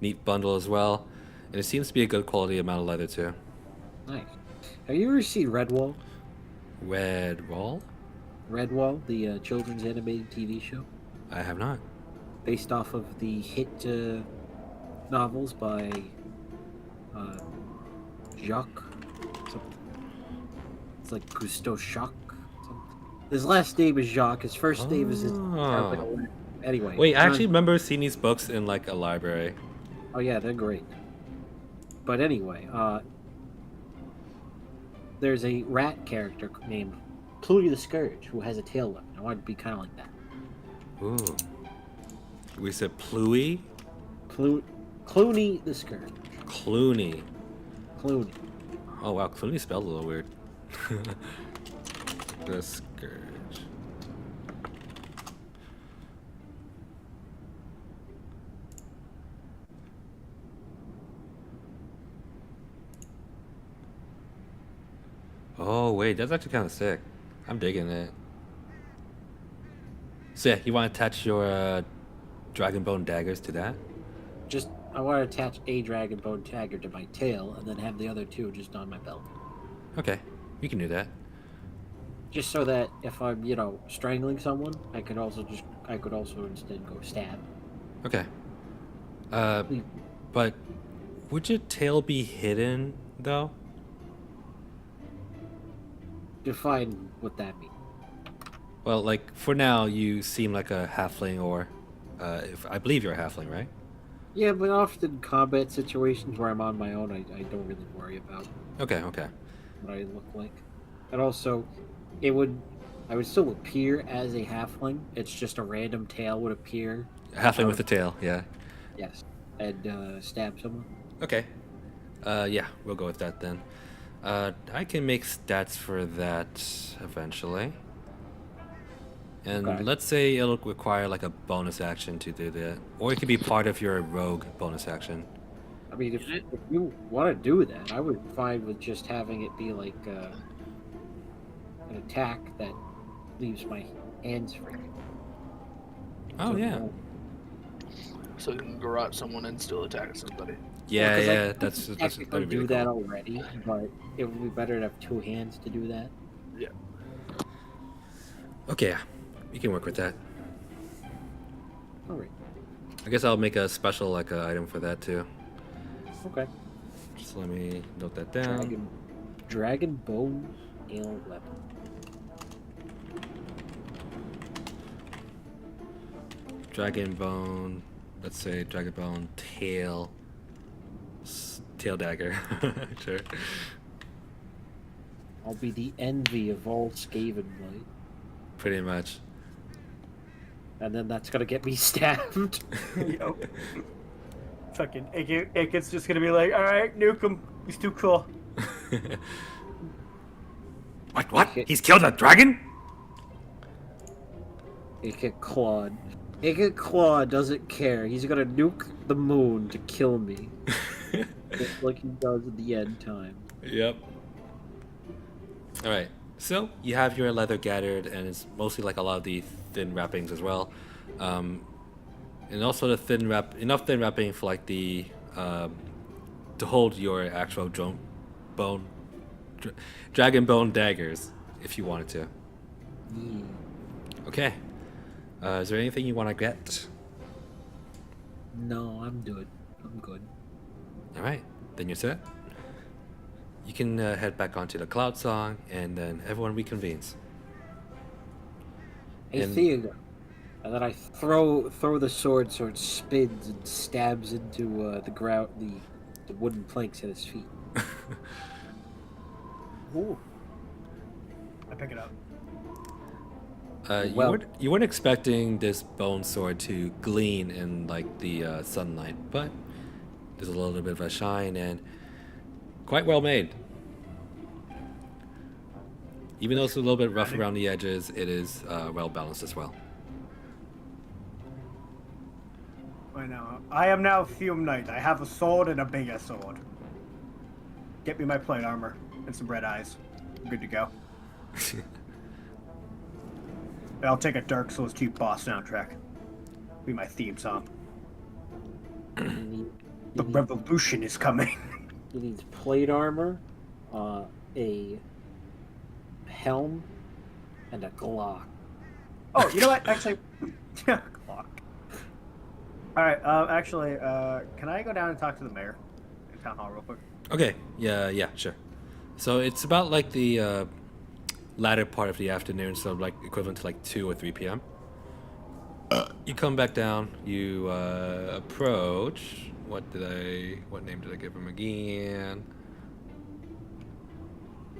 neat bundle as well, and it seems to be a good quality amount of leather too. Nice. Have you ever seen Redwall? Redwall? Redwall, the children's animated TV show, I have not. based off of the hit novels by uh, Jacques. It's like Cousteau Jacques. His last name is Jacques. His first name is. Oh. Anyway. Wait, I actually remember seeing these books in like a library. Oh yeah, they're great. But anyway, there's a rat character named Pluty the Scourge who has a tail whip. I want it to be kind of like that. Ooh. We said Pluey? Clooney the Scourge. Clooney. Clooney. Oh wow, Clooney spelled a little weird. The Scourge. Oh wait, that's actually kind of sick. I'm digging it. So yeah, you want to attach your dragon bone daggers to that? Just I want to attach a dragon bone dagger to my tail, and then have the other two just on my belt. Okay, you can do that. Just so that if I'm, strangling someone, I could also instead go stab. Okay. But would your tail be hidden though? Define what that means. Well, like for now, you seem like a halfling, or if I believe you're a halfling, right? Yeah, but often combat situations where I'm on my own, I don't really worry about Okay, okay. what I look like. And also, I would still appear as a halfling. It's just a random tail would appear. A halfling with a tail, yeah. Yes, and stab someone. Okay. Yeah, we'll go with that then. I can make stats for that eventually. And Okay. let's say it'll require like a bonus action to do that. Or it could be part of your rogue bonus action. I mean, if you want to do that, I would fine with just having it be like an attack that leaves my hands free. Oh, yeah. So you can garrote someone and still attack somebody. Yeah, 'cause yeah, I that's technically that'd be do really that cool. already, but it would be better to have two hands to do that. Yeah. Okay, yeah. You can work with that. All right. I guess I'll make a special like item for that too. Okay. Just let me note that down. Dragon bone ale weapon. Dragon bone. Let's say dragon bone tail. Tail dagger. Sure. I'll be the envy of all Skaven Blight. Pretty much. And then that's gonna get me stabbed. Yo. Fucking Ikit's just gonna be like, all right, nuke him. He's too cool. What? He's killed a dragon? Ikit Claude. Ikit Claude doesn't care. He's gonna nuke the moon to kill me. Just like he does at the end time. Yep. Alright. So, you have your leather gathered, and it's mostly like a lot of the thin wrappings as well. And also the enough thin wrapping for like the, to hold your actual dragon bone daggers, if you wanted to. Mm. Okay. Is there anything you want to get? No, I'm good. I'm good. Alright, then you're set. You can head back onto the cloud song, and then everyone reconvenes. Hey, And- Theodore. And then I throw the sword so it spins and stabs into the ground, the wooden planks at his feet. Ooh. I pick it up. You weren't expecting this bone sword to gleam in like the sunlight, but there's a little bit of a shine and quite well made. Even though it's a little bit rough around the edges, it is well balanced as well. I know. I am now Fume Knight. I have a sword and a bigger sword. Get me my plate armor and some red eyes. I'm good to go. I'll take a Dark Souls 2 boss soundtrack. Be my theme song. The revolution is coming. He needs plate armor, a helm, and a Glock. Oh, you know what? Actually, Glock. All right. Actually, can I go down and talk to the mayor in town hall real quick? Okay, yeah, sure. So it's about like the latter part of the afternoon, so like equivalent to like 2 or 3 p.m. You come back down, you approach. What name did I give him again?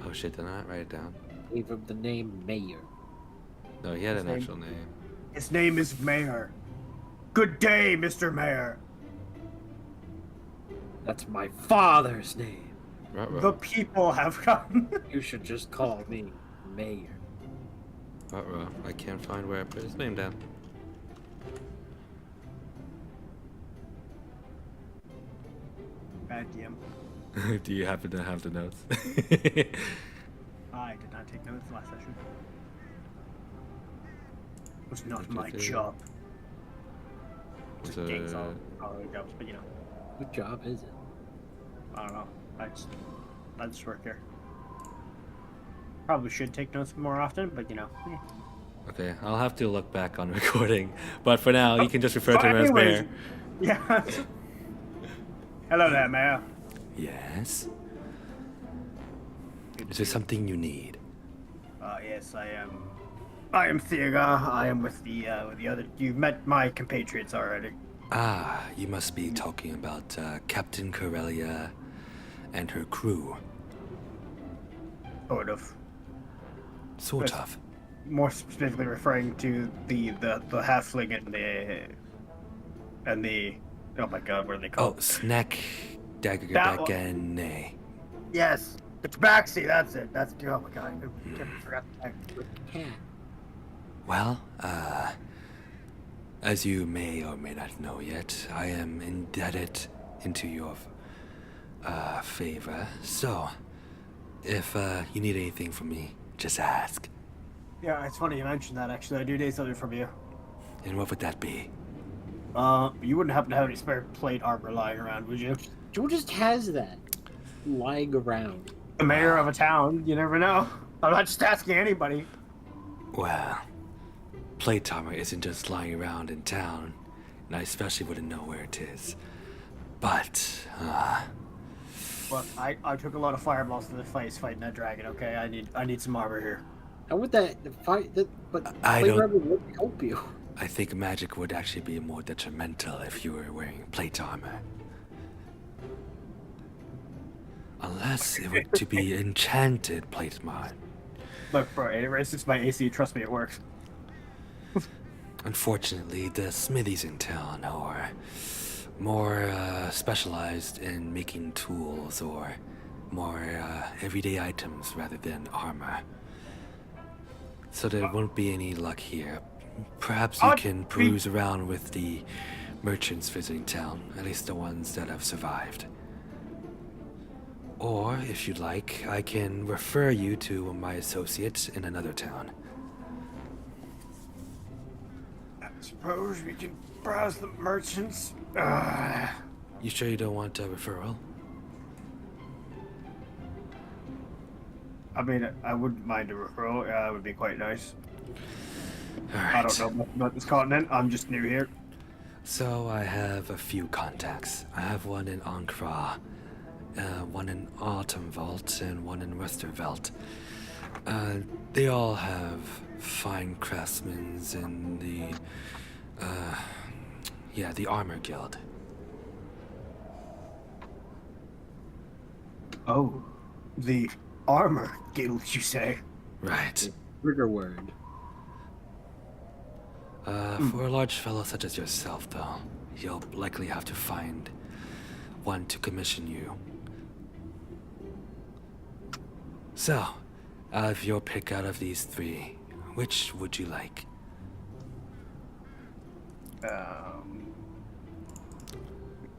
Oh shit, did I not write it down? Gave him the name Mayor. No, he had an actual name. His name is Mayor. Good day, Mr. Mayor. That's my father's name. Ruh-roh. The people have come. You should just call me Mayor. Ruh-roh. I can't find where I put his name down. Bad DM. Do you happen to have the notes? I did not take notes last session. It was not my job. So, Gangs all jobs, but you know, What job is it? I don't know. I just work here. Probably should take notes more often, but you know. okay, I'll have to look back on recording, but for now, you can just refer to him as anyways, Mayor. Yeah. Hello there, Mayor. Yes. Is there something you need? Yes, I am. I am Thierga. I am with the other. You've met my compatriots already. Ah, you must be talking about Captain Corellia and her crew. Sort of. Sort Yes. of. More specifically, referring to the halfling and the. Oh my God, what are they Oh, called? Snack That Dagagane. Yes, it's Baxi. That's it. That's oh my God. I forgot that. Cat. Well, as you may or may not know yet, I am indebted into your favor. So, if you need anything from me, just ask. Yeah, it's funny you mentioned that. Actually, I do need something from you. And what would that be? You wouldn't happen to have any spare plate armor lying around, would you? Who just has that lying around? The mayor of a town. You never know. I'm not just asking anybody. Well, plate armor isn't just lying around in town, and I especially wouldn't know where it is. But, Well, I took a lot of fireballs to the face fighting that dragon. Okay, I need some armor here. How would that fight? But I plate don't- armor wouldn't help you. I think magic would actually be more detrimental if you were wearing plate armor. Unless it were to be enchanted plate armor. Look, bro, it raises my AC. Trust me, it works. Unfortunately, the smithies in town are more specialized in making tools or more everyday items rather than armor. So there won't be any luck here. Perhaps you can peruse around with the merchants visiting town, at least the ones that have survived. Or, if you'd like, I can refer you to my associate in another town. I suppose we can browse the merchants. You sure you don't want a referral? I mean, I wouldn't mind a referral. It would be quite nice. Alright. I don't know much about this continent. I'm just new here. So I have a few contacts. I have one in Ankara, one in Autumnveld, and one in Westerveld. They all have fine craftsmen in the Armor Guild. Oh, the armor guild, you say? Right. Trigger word. For a large fellow such as yourself, though, you'll likely have to find one to commission you. So, out of your pick out of these three, which would you like?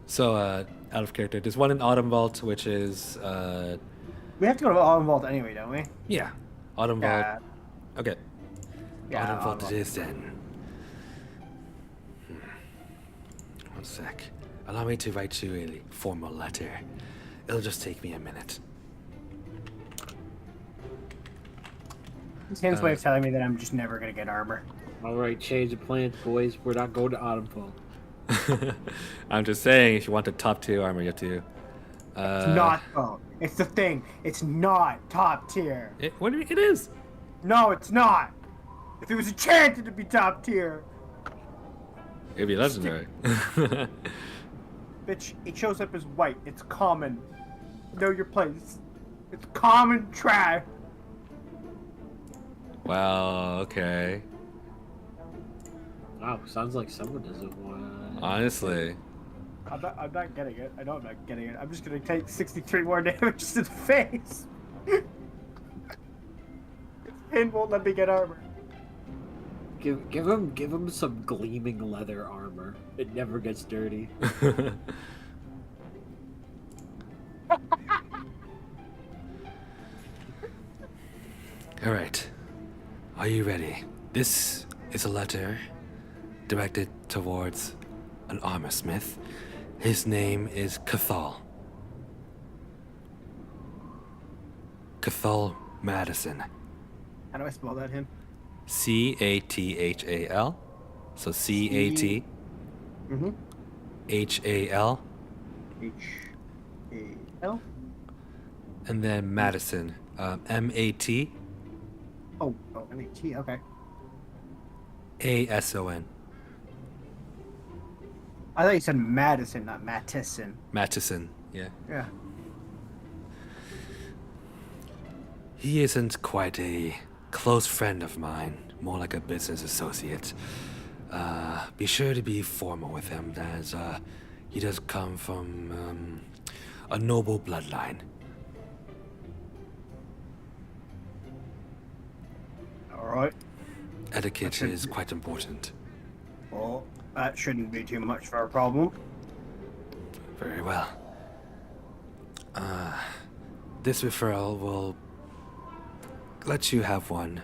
So, out of character, there's one in Autumn Vault, which is, We have to go to Autumn Vault anyway, don't we? yeah, Autumn Vault. Yeah. Okay, Yeah, Autumn Vault Autumn it is then. One sec. Allow me to write you a formal letter. It'll just take me a minute. It's Tim's way of telling me that I'm just never gonna get armor. All right, change of plans, boys. We're not going to Autumn Vault. I'm just saying, if you want the top tier armor, you have to. It's not though. It's the thing. It's not top tier. It is. No, it's not. If it was enchanted to be top tier, It'd be legendary. bitch, it shows up as white. It's common. Know your place. It's common trash. Wow. Okay. Wow, sounds like someone doesn't want. Honestly. I'm not getting it. I know I'm not getting it. I'm just gonna take 63 more damage to the face. Pin won't let me get armor. Give him some gleaming leather armor. It never gets dirty. All right. Are you ready? This is a letter directed towards an armor smith. His name is Cathal. Cathal Madison. How do I spell that, him? Cathal. So CAT Mm-hmm. HAL. H-A-L? And then Madison. MAT Oh, M-A-T, okay. ASON. I thought you said Madison, not Mattison. Mattison. Yeah. Yeah. He isn't quite a close friend of mine, more like a business associate. Be sure to be formal with him, as he does come from a noble bloodline. Alright. Etiquette is quite important. Well, that shouldn't be too much of a problem. Very well. This referral will let you have one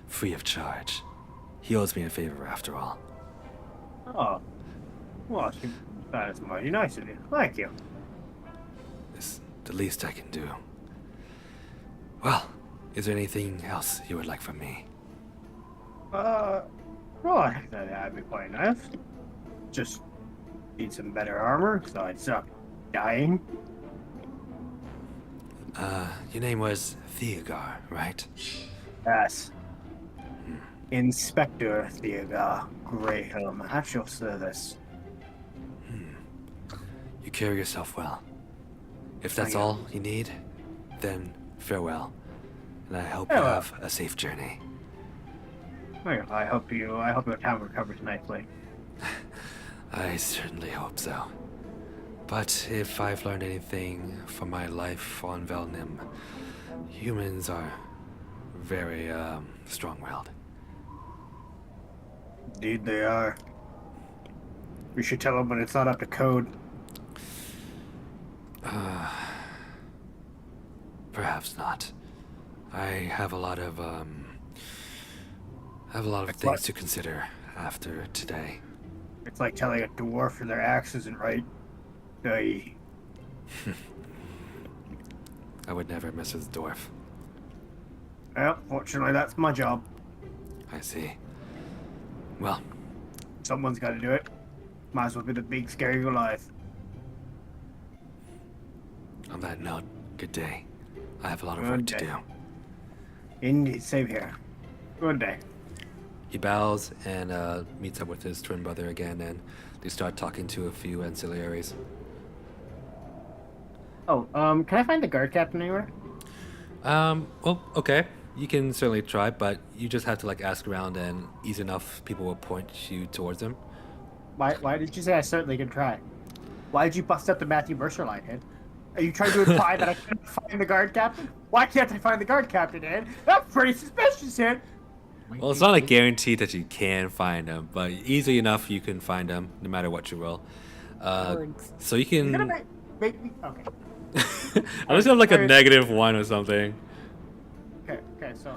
free of charge. He owes me a favor after all. Oh. Well, that is mighty nice of you. Thank you. It's the least I can do. Well, is there anything else you would like from me? Well, I think that'd be quite nice. Just need some better armor, so I'd stop dying. Your name was Theogar, right? Yes. Inspector Theogar Graham, at your service. You carry yourself well. If that's I am. all you need, then farewell. And I hope you Farewell. have a safe journey. Well, I hope your town recovers nicely. I certainly hope so. But if I've learned anything from my life on Velnim, humans are very, strong-willed. Indeed they are. We should tell them when it's not up to code. Perhaps not. I have a lot of Like things what? to consider after today. It's like telling a dwarf their axe isn't right. They... I would never mess with a dwarf. Well, fortunately that's my job. I see. Well, Someone's got to do it. Might as well be the big scary Goliath. on that note, good day. I have a lot of Good work to day. do. Indeed, same here. Good day. He bows and meets up with his twin brother again, and they start talking to a few ancillaries. Oh, can I find the guard captain anywhere? Well, okay. You can certainly try, but you just have to like ask around, and easy enough, people will point you towards him. Why did you say I certainly can try? Why did you bust up the Matthew Mercer line, Ed? Are you trying to imply that I can't find the guard captain? Why can't I find the guard captain, Ed? That's pretty suspicious, Ed. Well, it's not a guarantee that you can find him, but easy enough you can find him no matter what you roll. So you You're gonna can. make me okay. I just have like a Alright. -1 or something. Okay. So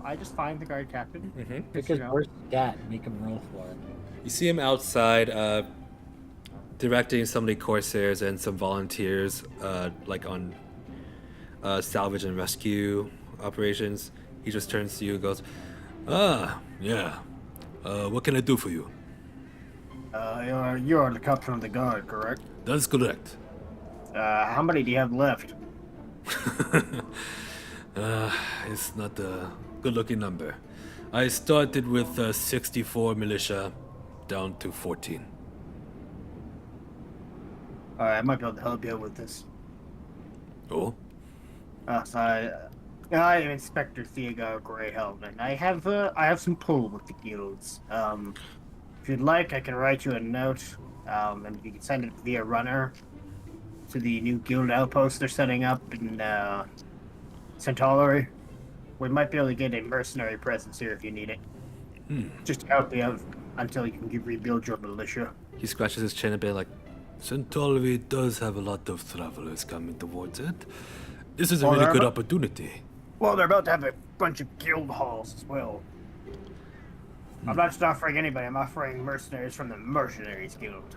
I just find the guard captain. Because where's the stat? Make him roll for it. You see him outside, directing some of the corsairs and some volunteers, like on salvage and rescue operations. He just turns to you and goes, "Ah, yeah. What can I do for you?" You're the captain of the guard, correct? That's correct. How many do you have left? It's not a good-looking number. I started with 64 militia, down to 14. Alright, I might be able to help you with this. Oh? I am Inspector Theodore Greyhelm, and I have some pull with the guilds. If you'd like, I can write you a note, and you can send it via runner to the new guild outpost they're setting up in Centauri. We might be able to get a mercenary presence here if you need it. Just to help you out until you can rebuild your militia. He scratches his chin a bit like, Centauri does have a lot of travelers coming towards it. This is a Well, really they're good about- opportunity. Well, they're about to have a bunch of guild halls as well. I'm not just offering anybody, I'm offering mercenaries from the Mercenaries Guild.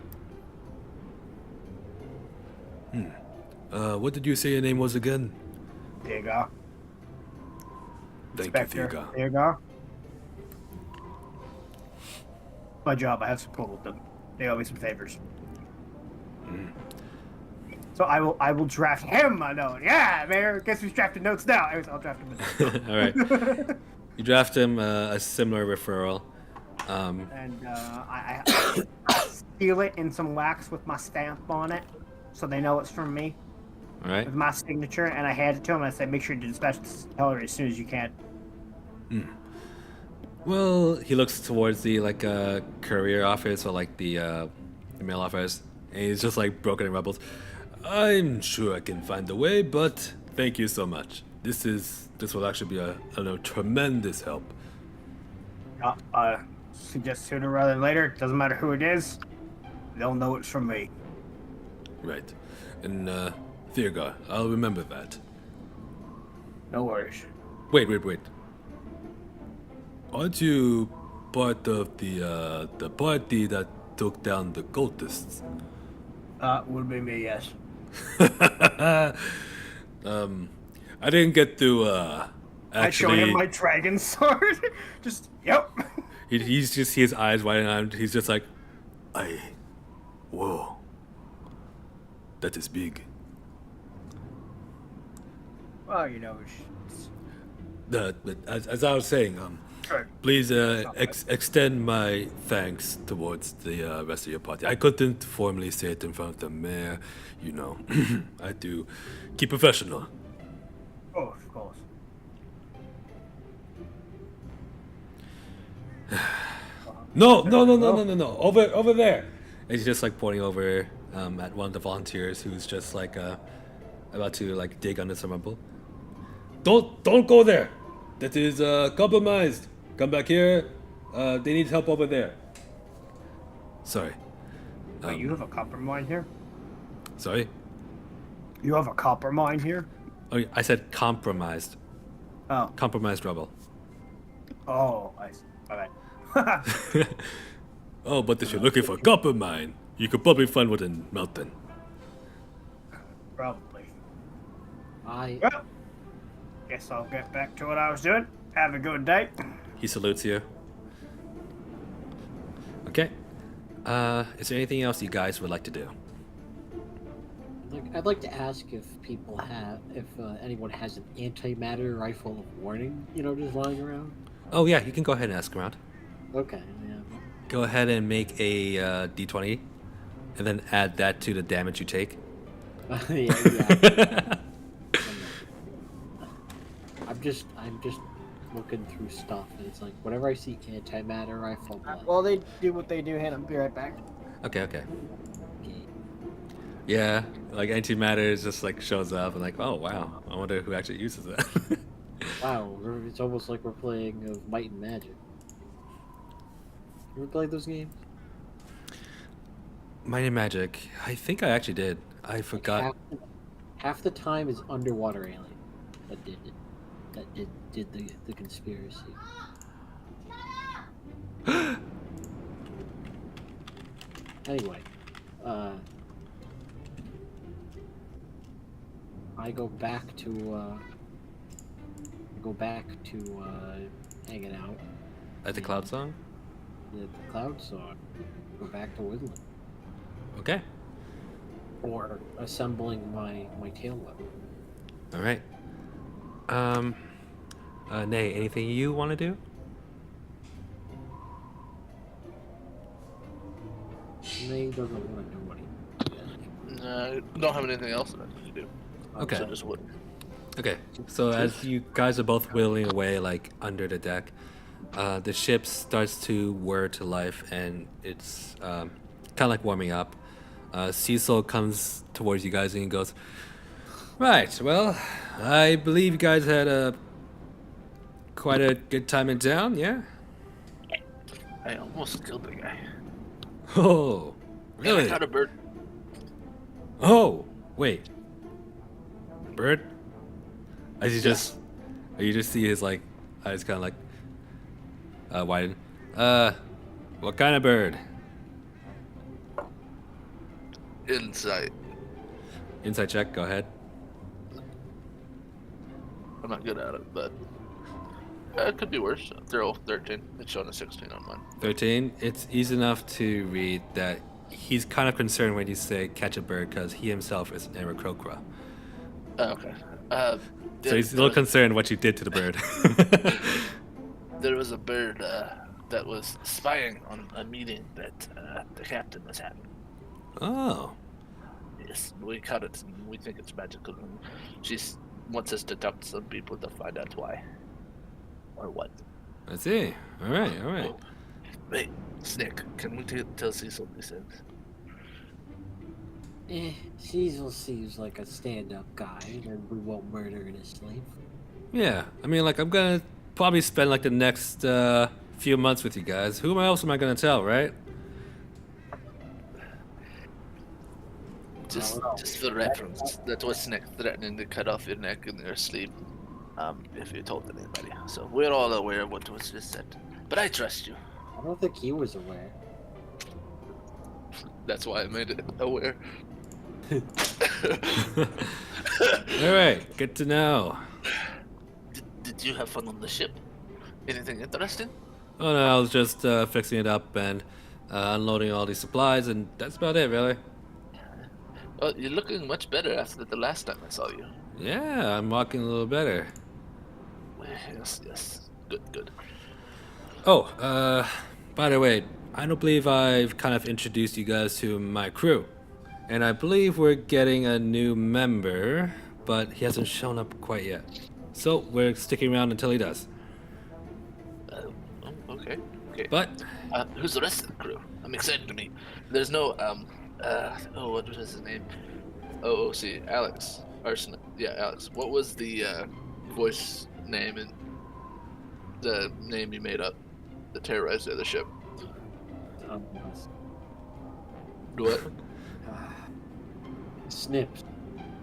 What did you say your name was again? There you go. Thank Inspector. you, Viga. There you go. My job, I have some pull with them. They owe me some favors. So I will draft him a note. Yeah, Mayor, guess who's drafting notes now? Anyways, I'll draft him a note. All right. You draft him a similar referral. And I seal it in some wax with my stamp on it, so they know it's from me, All right. with my signature, and I hand it to him, and I say, make sure to dispatch this Hillary as soon as you can. Well, he looks towards the like courier office or like the mail office, and he's just like broken in rebels. I'm sure I can find a way, but thank you so much. This will actually be a tremendous help. Suggest sooner rather than later. Doesn't matter who it is. They'll know it's from me. Right. And Thiergar, I'll remember that. No worries. Wait. Aren't you part of the party that took down the cultists? Would be me, yes. I didn't get to I show him actually. my dragon sword. Just, yep. He's just his eyes wide and he's just like, whoa, that is big. Well, you know, But as I was saying, sure. please extend my thanks towards the rest of your party. I couldn't formally say it in front of the mayor, you know. I do keep professional. Oh, of course. No. Over there. And he's just like pointing over at one of the volunteers who's just like about to like dig under some rubble. Don't go there. That is compromised. Come back here. They need help over there. Sorry. Wait, you have a copper mine here? Sorry. You have a copper mine here? Oh, I said compromised. Oh. Compromised rubble. Oh, I see. Alright. Oh, but if you're looking for a copper mine, you could probably find one in Mountain. Probably. I Well, guess I'll get back to what I was doing. Have a good day. He salutes you. Okay. Is there anything else you guys would like to do? I'd like to ask if anyone has an antimatter rifle of warning, just lying around. Oh yeah, you can go ahead and ask around. Okay, yeah. Go ahead and make a d20, and then add that to the damage you take. yeah. I'm just looking through stuff, and it's like whenever I see antimatter, I fall blood. Well, they do what they do. Hang on, I'll be right back. Okay, okay. Okay. Yeah, like antimatter is just like shows up and like, oh wow, I wonder who actually uses it. Wow, it's almost like we're playing of Might and Magic. You ever played those games? Might and Magic. I think I actually did. I forgot. Half the time is underwater alien that did it. That did the conspiracy. Anyway, I go back to hanging out At the Cloud Song? the cloud song. Go back to Woodland. Okay. Or assembling my tail weapon. Alright. Nay, anything you want to do? May doesn't want to do anything. No, don't have anything else that I need to do. Okay. So just wood. Okay, so as you guys are both wheeling away, like, under the deck, the ship starts to whir to life, and it's kind of like warming up. Cecil comes towards you guys and he goes, right, well, I believe you guys had quite a good time in town, yeah? I almost killed the guy. Oh, And I really? caught a bird. Oh, wait. Bird? As you you just see his like eyes kind of like widen. What kind of bird? Insight. Inside check. Go ahead. I'm not good at it, but it could be worse. Throw 13. It's showing a 16 on mine. 13. It's easy enough to read that he's kind of concerned when you say catch a bird because he himself is an Aarakocra. Oh, okay. So he's a little concerned what you did to the bird. There was a bird that was spying on a meeting that the captain was having. Oh, Yes, we caught it. And we think it's magical. And she wants us to talk to some people to find out why or what. I see. All right, all right. Wait, Snick, can we tell Cecil these things? Cecil seems like a stand-up guy, and we won't murder in his sleep. Yeah, I mean, like, I'm gonna probably spend like the next few months with you guys. Who else am I gonna tell, right? Just for reference, that was Snick threatening to cut off your neck in your sleep if you told anybody. So we're all aware of what was just said. But I trust you. I don't think he was aware. That's why I made it aware. All right, good to know. Did you have fun on the ship? Anything interesting? Oh no, I was just fixing it up and unloading all these supplies, and that's about it, really. Well, you're looking much better after the last time I saw you. Yeah, I'm walking a little better. Yes, yes. Good, good. Oh, by the way, I don't believe I've kind of introduced you guys to my crew. And I believe we're getting a new member, but he hasn't shown up quite yet. So we're sticking around until he does. Okay, okay. But, Who's the rest of the crew? I'm excited to meet. There's no, what was his name? OOC, Alex. Arson. Yeah, Alex. What was the, voice name and the name you made up that terrorized the other ship? What? Snips.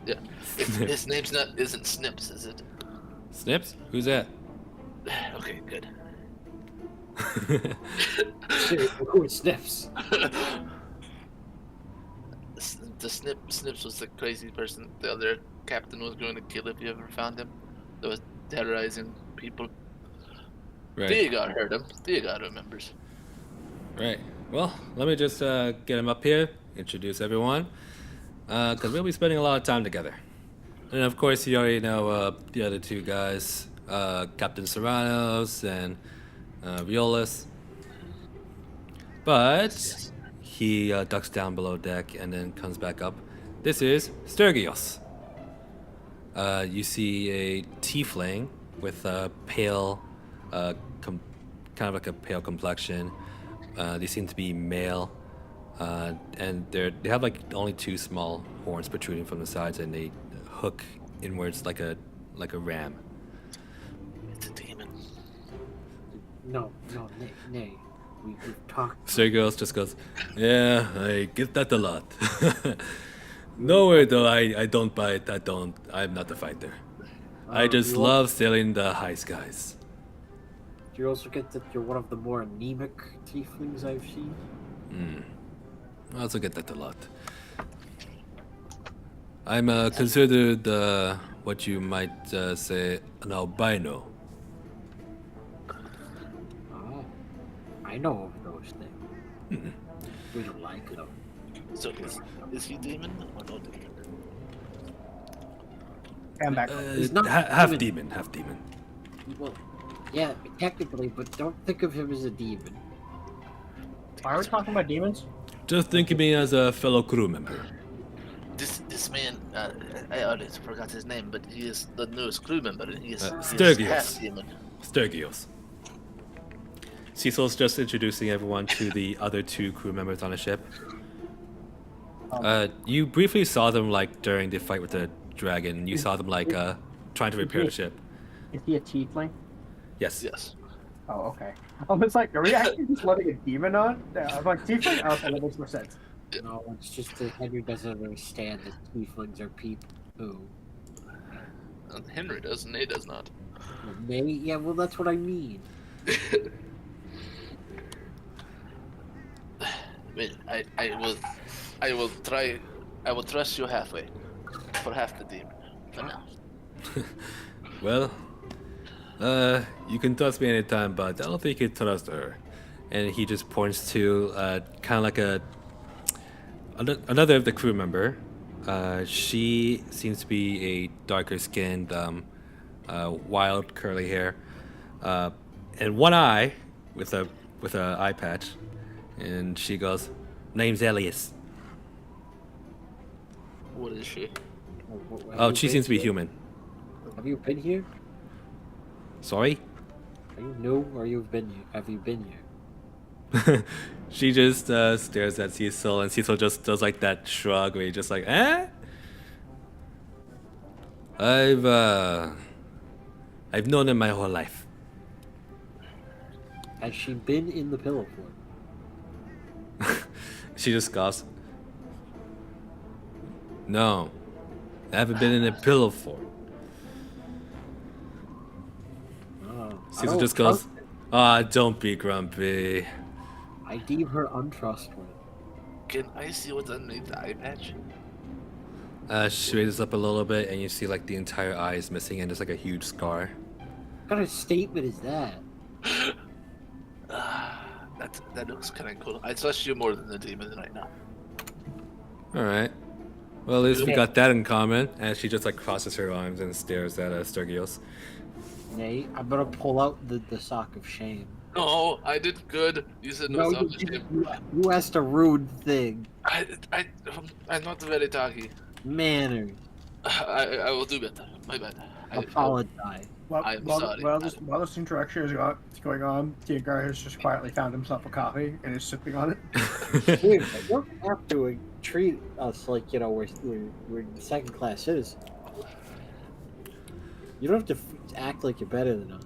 Yeah. His name's isn't Snips, is it? Snips? Who's that? Okay, good. Who is Snips? The Snips was the crazy person the other captain was going to kill if you ever found him. That was terrorizing people. Right. Theogar heard him. Theogar remembers. Right. Well, let me just get him up here, introduce everyone, because we'll be spending a lot of time together. And of course, you already know the other two guys, Captain Serranos and Gladiolus. But he ducks down below deck and then comes back up. This is Sturgios. You see a tiefling with pale kind of like a pale complexion. They seem to be male, and they have like only two small horns protruding from the sides, and they hook inwards like a ram. It's a demon. No, nay. We've talked. Sergios just goes, yeah, I get that a lot. No way though, I don't buy it. I'm not a fighter. I just you love sailing the high skies. Do you also get that you're one of the more anemic tieflings I've seen? I also get that a lot. I'm considered what you might say an albino. Oh, I know of those things. We don't like them. So is he demon or no demon? I'm back. He's not Half demon. demon. Well, yeah, technically, but don't think of him as a demon. Why are we talking about demons? Just think of me as a fellow crew member. This man, I already forgot his name, but he is the newest crew member. He is Sturgius. half demon. Sturgios. Cecil's just introducing everyone to the other two crew members on the ship. You briefly saw them like during the fight with the dragon. You saw them like trying to repair the ship. Is he a tiefling? Yes. Yes. Oh, okay. I was like, are we actually just letting a demon on? Yeah, I was like, tiefling? Okay, that makes more sense. No, it's just that Henry doesn't understand that tieflings are people who. Henry does, Nate does not. Maybe, yeah, well, that's what I mean. I mean, I will trust you halfway, for half the demon. For now. Well, you can trust me anytime, but I don't think you can trust her. And he just points to kind of like another of the crew member. She seems to be a darker skinned, wild curly hair, and one eye with a eye patch. And she goes, "Name's Elias." What is she? Oh, she seems to be human. Have you been here? Sorry? Are you new or have you been here? She just stares at Cecil, and Cecil just does like that shrug where he's just like, eh? I've known him my whole life. Has she been in the pillow fort? She just scoffs. No, I haven't been in a pillow fort. Cecil just goes, don't be grumpy. I deem her untrustworthy. Can I see what's underneath the eye patch? She raises up a little bit, and you see like the entire eye is missing, and just like a huge scar. What kind of statement is that? That looks kind of cool. I trust you more than the demon right now. All right. Well, at least we got that in common. And she just like crosses her arms and stares at Sturgios. Nay, I'm gonna pull out the sock of shame. No, I did good. You said no, you asked a rude thing. I'm not very talky. Manners. I will do better. My bad. Apologize. I'm sorry. While this interaction is going on, Diagar has just quietly found himself a coffee and is sipping on it. Dude, you don't have to treat us like, you know, we're second-class citizens. You don't have to act like you're better than us.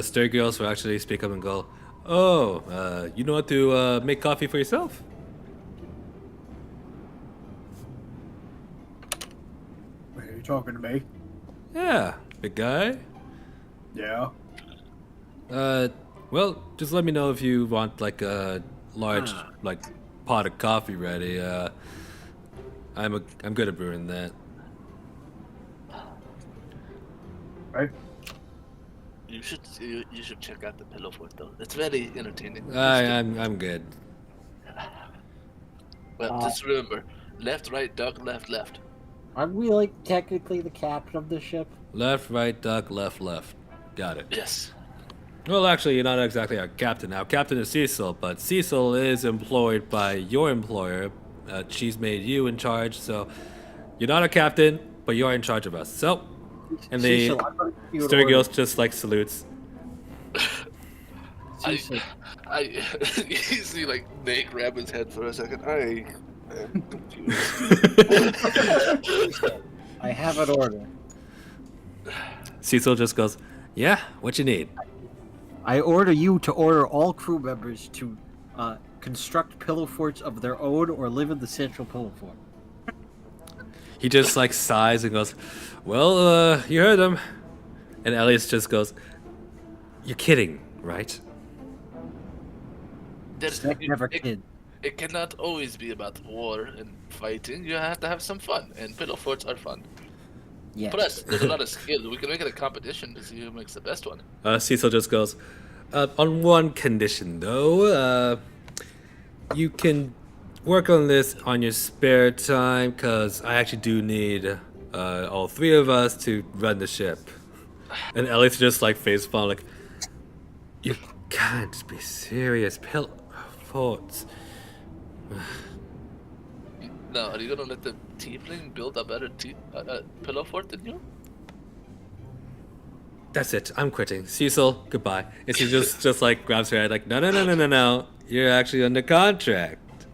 Sturgios will actually speak up and go, "Oh, you know how to make coffee for yourself?" Wait, are you talking to me? Yeah, big guy. Yeah. Well, just let me know if you want like a large like pot of coffee ready. I'm good at brewing that. Right. You should check out the pillow fort though. It's very entertaining. I'm good. Well, just remember, left, right, duck, left, left. Aren't we, like, technically the captain of the ship? Left, right, duck, left, left. Got it. Yes. Well, actually, you're not exactly our captain now. Captain is Cecil, but Cecil is employed by your employer. She's made you in charge, so you're not a captain, but you're in charge of us. So, and they... Cecil, You would Sturgill's order- just like salutes. Cecil, I you see like Nate grab his head for a second. I am confused. I have an order. Cecil just goes, "Yeah, what you need?" I order you to order all crew members to construct pillow forts of their own or live in the central pillow fort. He just like sighs and goes, "Well, you heard him." And Elias just goes, "You're kidding, right?" Snack never kid. It cannot always be about war and fighting. You have to have some fun, and pillow forts are fun. Yes. Plus, there's a lot of skill. We can make it a competition to see who makes the best one. Cecil just goes, "On one condition, though. You can work on this on your spare time, because I actually do need all three of us to run the ship." And Elias just like face palm, like, "You can't be serious. Pillow forts." Now, are you gonna let the tiefling build a better pillow fort than you? That's it. I'm quitting. Cecil, goodbye. And she just like grabs her head, like, no. You're actually under contract.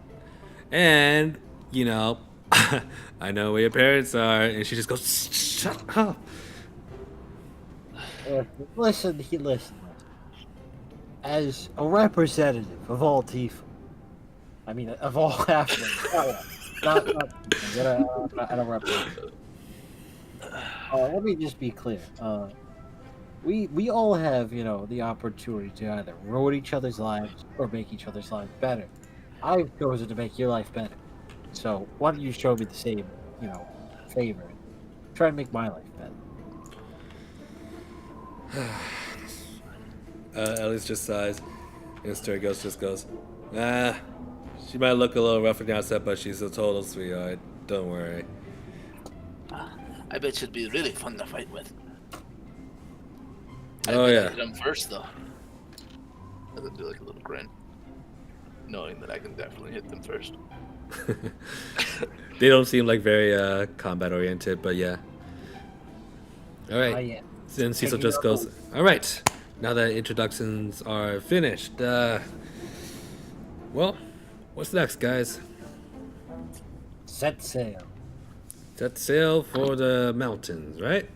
And, you know, I know where your parents are. And she just goes, "Shut up." Listen. As a representative of all Tifa, I mean, of all halflings, not I don't represent. Let me just be clear. We all have, the opportunity to either ruin each other's lives or make each other's lives better. I've chosen to make your life better. So why don't you show me the same, favor? Try and make my life better. Elias just sighs. And Sturgis just goes, she might look a little rough and outside, but she's a total sweetheart. Don't worry. I bet she'd be really fun to fight with. Oh, I yeah. hit him first, though. And then do like a little grin, knowing that I can definitely hit them first. They don't seem like very combat oriented, but yeah. All right. Yeah. Then Cecil Taking just it goes, over. "All right. Now that introductions are finished, well, what's next, guys? Set sail. Set sail for the mountains, right?"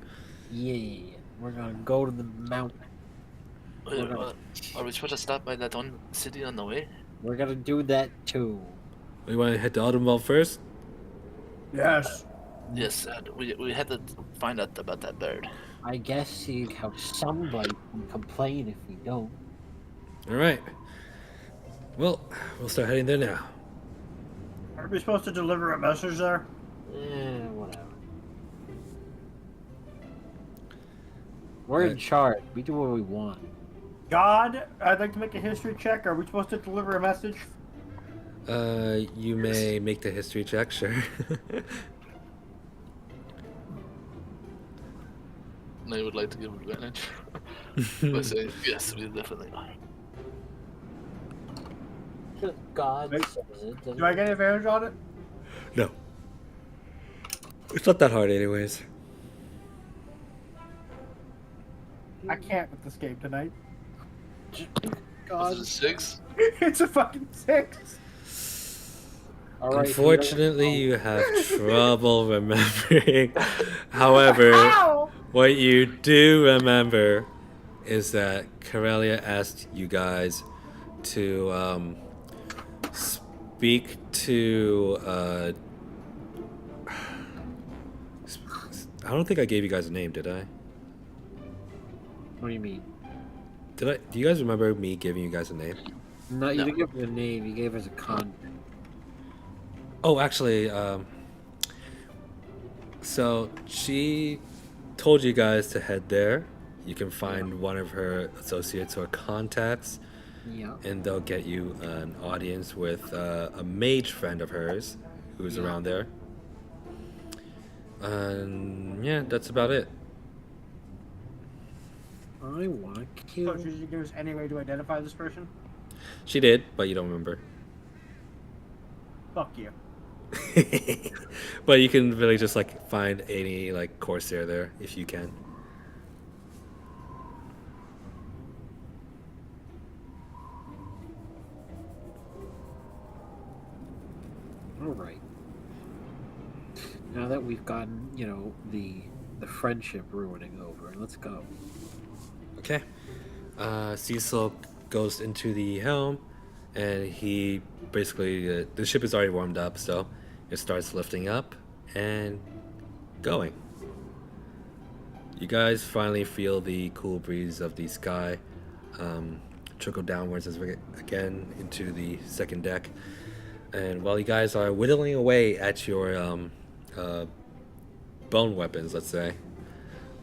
Yeah. We're gonna go to the mountain. Wait, are we supposed to stop by that one city on the way? We're gonna do that too. We want to head to Autumnwell first? Yes. Yes, we had to find out about that bird. I guess see how somebody can complain if we don't. All right. Well, we'll start heading there now. Are we supposed to deliver a message there? Whatever. We're in charge. We do what we want. God, I'd like to make a history check. Are we supposed to deliver a message? You may make the history check, sure. And I would like to give advantage by saying yes, we definitely are. God Wait, says it. doesn't Do I get advantage on it? No. It's not that hard, anyways. I can't with this game tonight. God. Was it 6? It's a fucking 6. All right, Unfortunately, you have trouble remembering. However, Ow! what you do remember is that Corellia asked you guys to speak to. I don't think I gave you guys a name, did I? What do you mean? Did I? Do you guys remember me giving you guys a name? No, you No. didn't give us a name. You gave us a contact. Oh, actually, so she told you guys to head there. You can find one of her associates or contacts, Yeah. and they'll get you an audience with a mage friend of hers who's Yeah. around there. And yeah, that's about it. I want to So, kill. should you give us any way to identify this person? She did, but you don't remember. Fuck you. But you can really just like find any like corsair there if you can. All right. Now that we've gotten, the friendship ruining over, let's go. Okay. Cecil goes into the helm, and he basically the ship is already warmed up, so it starts lifting up and going. You guys finally feel the cool breeze of the sky trickle downwards as we get again into the second deck. And while you guys are whittling away at your bone weapons, let's say,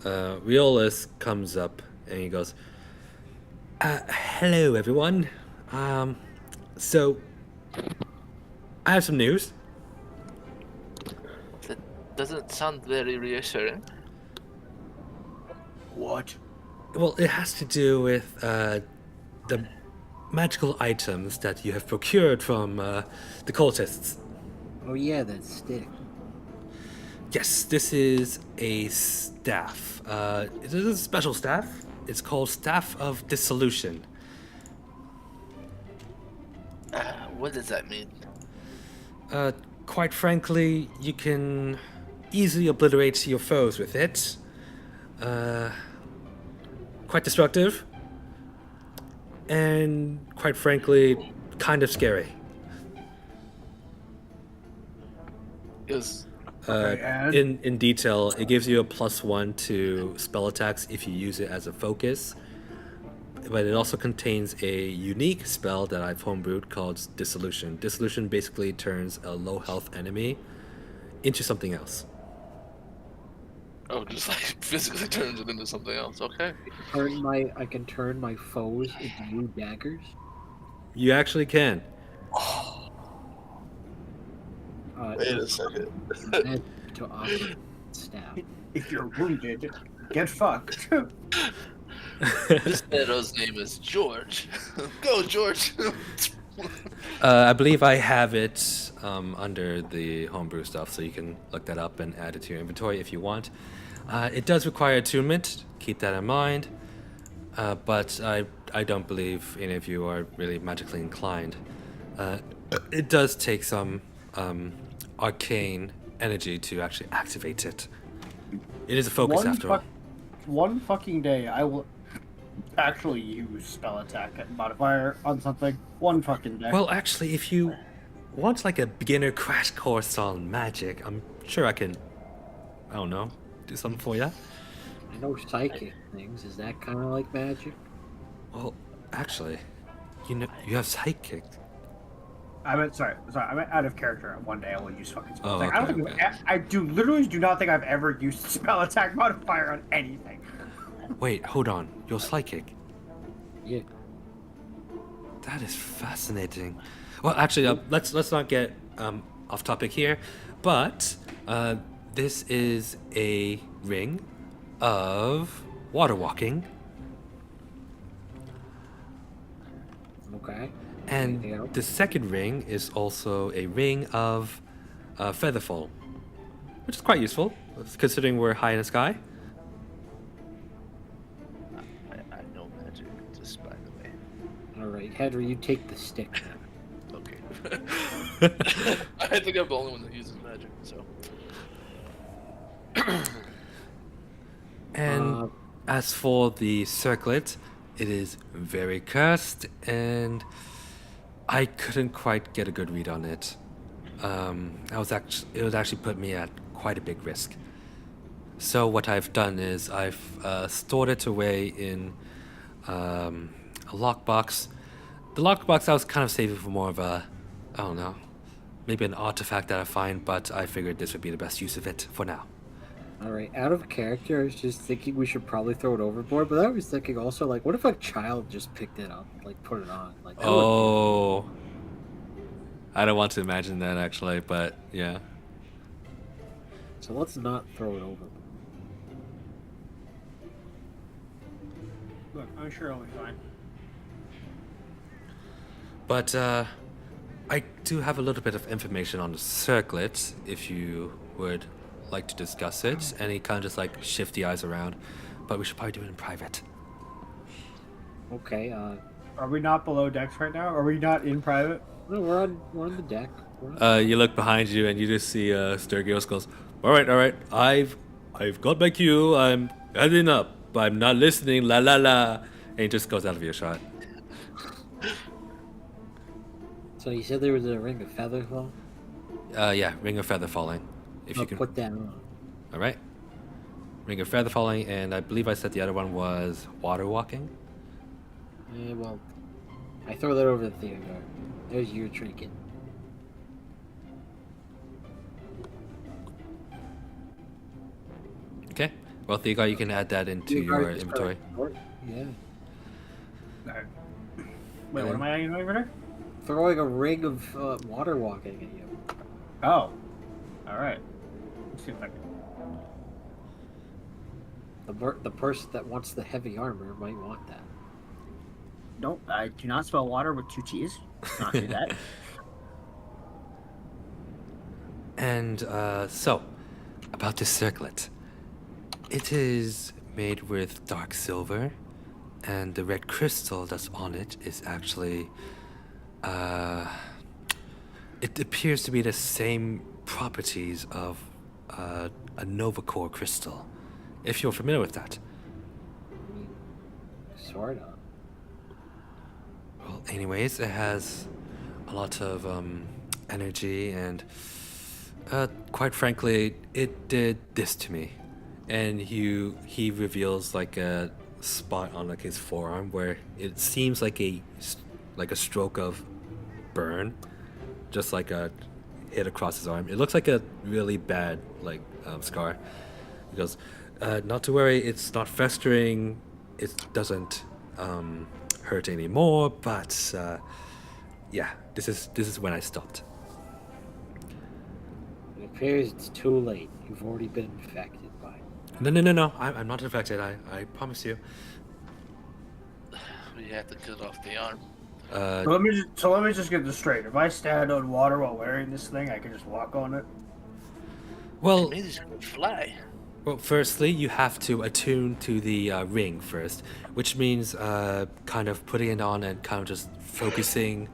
Gladiolus comes up and he goes, hello everyone. So, I have some news. That doesn't sound very reassuring. What? Well, it has to do with the magical items that you have procured from the cultists. Oh yeah, that stick. Yes, this is a staff. It is a special staff. It's called Staff of Dissolution. What does that mean? Quite frankly, you can easily obliterate your foes with it. Quite destructive. And quite frankly, kind of scary. Is In detail, it gives you a +1 to spell attacks if you use it as a focus. But it also contains a unique spell that I've homebrewed called Dissolution. Dissolution basically turns a low health enemy into something else. oh, just like physically turns it into something else. Okay. I can turn my foes into new daggers. You actually can. Wait a second. And to operate staff. If you're wounded, get fucked. This Nero's name is George. Go, George. I believe I have it under the homebrew stuff, so you can look that up and add it to your inventory if you want. It does require attunement, keep that in mind, but I don't believe any of you are really magically inclined. It does take some arcane energy to actually activate it. It is a focus after all. One fucking day, I will actually use spell attack modifier on something. One fucking day. Well, actually, if you want like a beginner crash course on magic, I'm sure I can, I don't know, do something for you. I know psychic things. Is that kind of like magic? Well, actually, you have psychic. I meant sorry. I meant out of character. One day I will use fucking spell Oh, attack. I don't okay, think okay. I literally do not think I've ever used spell attack modifier on anything. Wait, hold on. You're psychic. Yeah. That is fascinating. Well, actually, let's not get off topic here, but this is a ring of water walking, Okay. and Anything else? the second ring is also a ring of featherfall, which is quite useful considering we're high in the sky. I know magic, just by the way. All right, Henry, you take the stick now. Okay. I think I'm the only one that uses magic, so. And as for the circlet, it is very cursed, and I couldn't quite get a good read on it. It would actually put me at quite a big risk. So what I've done is I've stored it away in a lockbox. The lockbox I was kind of saving for more of a, I don't know, maybe an artifact that I find, but I figured this would be the best use of it for now. All right, out of character, I was just thinking we should probably throw it overboard, but I was thinking also, like, what if a child just picked it up, like, put it on? Like, that would Oh, I don't want to imagine that actually, but yeah. so let's not throw it overboard. Look, I'm sure I'll be fine. But I do have a little bit of information on the circlet, if you would like to discuss it. And he kind of just like shift the eyes around, but we should probably do it in private. Okay, Are we not below decks right now? Are we not in private? no, we're on the deck. You look behind you and you just see Sturgios goes, all right, I've got my cue. I'm heading up, but I'm not listening. La la la, and he just goes out of earshot. So you said there was a ring of feather fall? Yeah, ring of feather falling. If I'll you can. put that on. All right. Ring of feather falling, and I believe I said the other one was water walking. Yeah, well, I throw that over to Theodore. There's your trinket. Okay. Well, Theodore, you can add that into your inventory. Yeah. Alright. Wait, what am I adding over there? Throwing a ring of water walking at you. Oh. Alright. Let's see if I can. The person that wants the heavy armor might want that. Nope, I do not spell water with 2 T's. Not do that. And so, about this circlet. It is made with dark silver, and the red crystal that's on it is actually, it appears to be the same properties of a Nova Core crystal, if you're familiar with that. I mean, sort of. Well, anyways, it has a lot of energy, and quite frankly, it did this to me. And he reveals like a spot on like his forearm where it seems like a stroke of burn, just like a hit across his arm. It looks like a really bad like scar. He goes, not to worry, it's not festering. It doesn't hurt anymore. But yeah, this is when I stopped. It appears it's too late. You've already been infected by it. No. I'm not infected. I promise you. We have to cut off the arm. So let me just get this straight. If I stand on water while wearing this thing, I can just walk on it. Well, Maybe this can fly. well, firstly, you have to attune to the ring first, which means kind of putting it on and kind of just focusing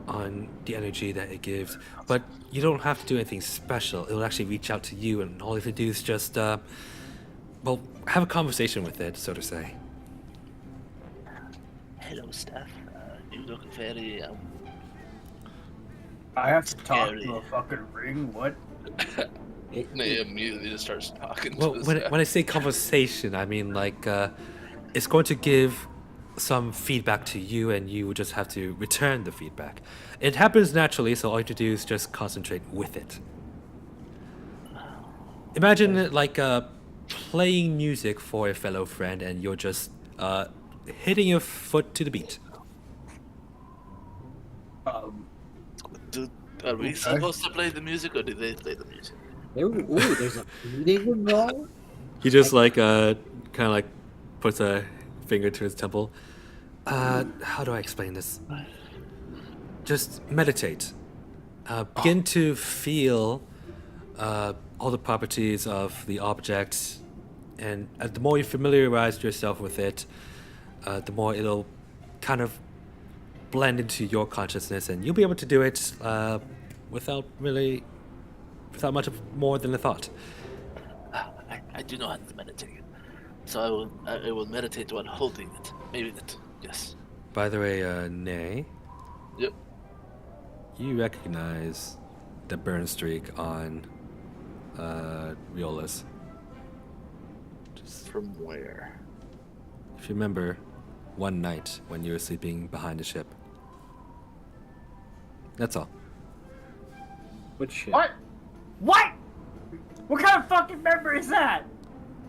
on the energy that it gives. But you don't have to do anything special. It'll actually reach out to you, and all you have to do is just, well, have a conversation with it, so to say. Hello, Steph. You look very I have to talk Scary. to a fucking ring? What? They immediately just starts talking Well, to us. when I say conversation, I mean like it's going to give some feedback to you, and you would just have to return the feedback. It happens naturally, so all you have to do is just concentrate with it. Imagine it like playing music for a fellow friend, and you're just hitting your foot to the beat. Are we supposed to play the music, or do they play the music? Ooh, there's a beating involved? He just like kind of like puts a finger to his temple. How do I explain this? Just meditate. Begin to feel all the properties of the object, and the more you familiarize yourself with it, the more it'll kind of blend into your consciousness, and you'll be able to do it without much of more than a thought. I do know how to meditate, so I will meditate while holding it. Maybe that. Yes. By the way, Nay, Yep. you recognize the burn streak on Gladiolus. From where? If you remember, one night when you were sleeping behind the ship. That's all. What shit? What? What? What kind of fucking memory is that?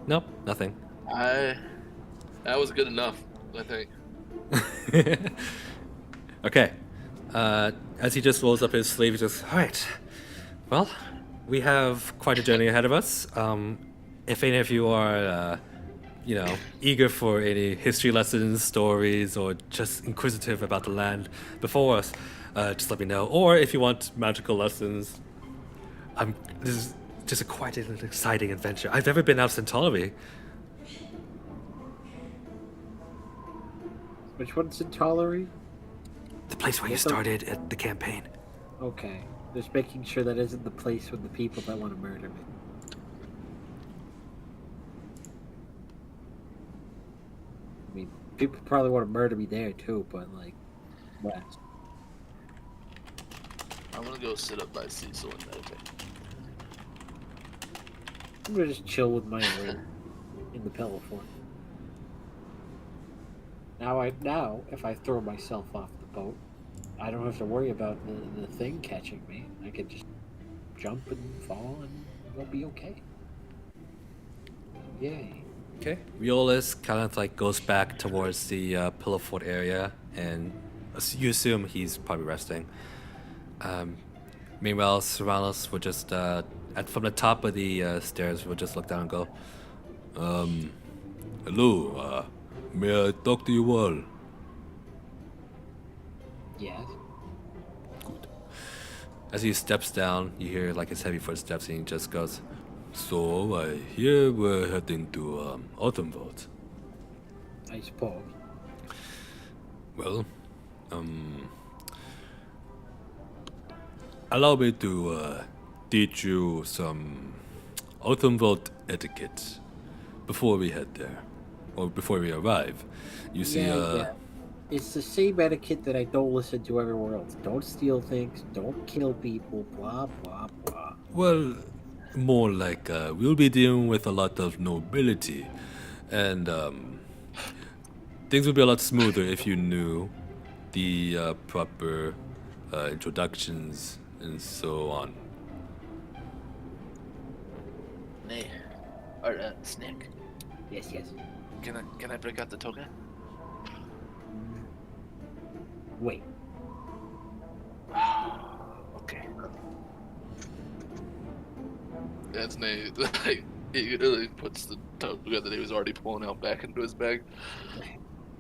Nope, nothing. That was good enough, I think. Okay. As he just rolls up his sleeve, he just, all right. Well, we have quite a journey ahead of us. If any of you are, eager for any history lessons, stories, or just inquisitive about the land before us, just let me know. Or if you want magical lessons, this is just quite an exciting adventure. I've never been out of Centauri. Which one's Centauri? The place where you started at the campaign. Okay. Just making sure that isn't the place with the people that want to murder me. I mean, people probably want to murder me there too, but like, west. I'm gonna go sit up by Cecil and meditate. I'm gonna just chill with my ring in the pillow fort. Now, if I throw myself off the boat, I don't have to worry about the thing catching me. I can just jump and fall, and it'll be okay. Yay! Okay. Riolus kind of like goes back towards the pillow fort area, and you assume he's probably resting. Meanwhile, Serranos will just from the top of the stairs will just look down and go, "Hello, may I talk to you all?" Yes. As he steps down, you hear like his heavy footsteps, and he just goes, "So I hear we're heading to Autumnvolt. I suppose. Well, allow me to teach you some Autumnvolt etiquette before we head there, or before we arrive. You see, Yeah. It's the same etiquette that I don't listen to everywhere else. Don't steal things. Don't kill people. Blah blah blah. well, more like we'll be dealing with a lot of nobility, and things would be a lot smoother if you knew the proper introductions and so on. Nay, or Snake. Yes, yes. Can I break out the toga? Wait. Okay. That's Nay. Like he really puts the toga that he was already pulling out back into his bag.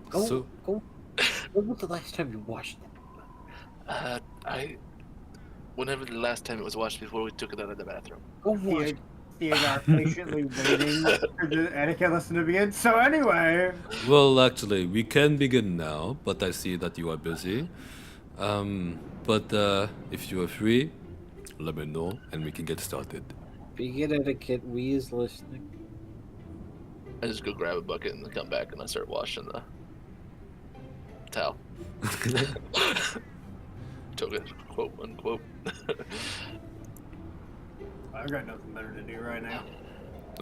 Go. When was the last time you washed it? Whenever the last time it was washed before we took it out of the bathroom. Go wash it. Theodore patiently waiting for the etiquette lesson to begin. So anyway, Well, actually, we can begin now, but I see that you are busy. But if you are free, let me know and we can get started. Begin etiquette. We is listening. I just go grab a bucket and then come back and I start washing the towel. Toga, quote unquote. I've got nothing better to do right now.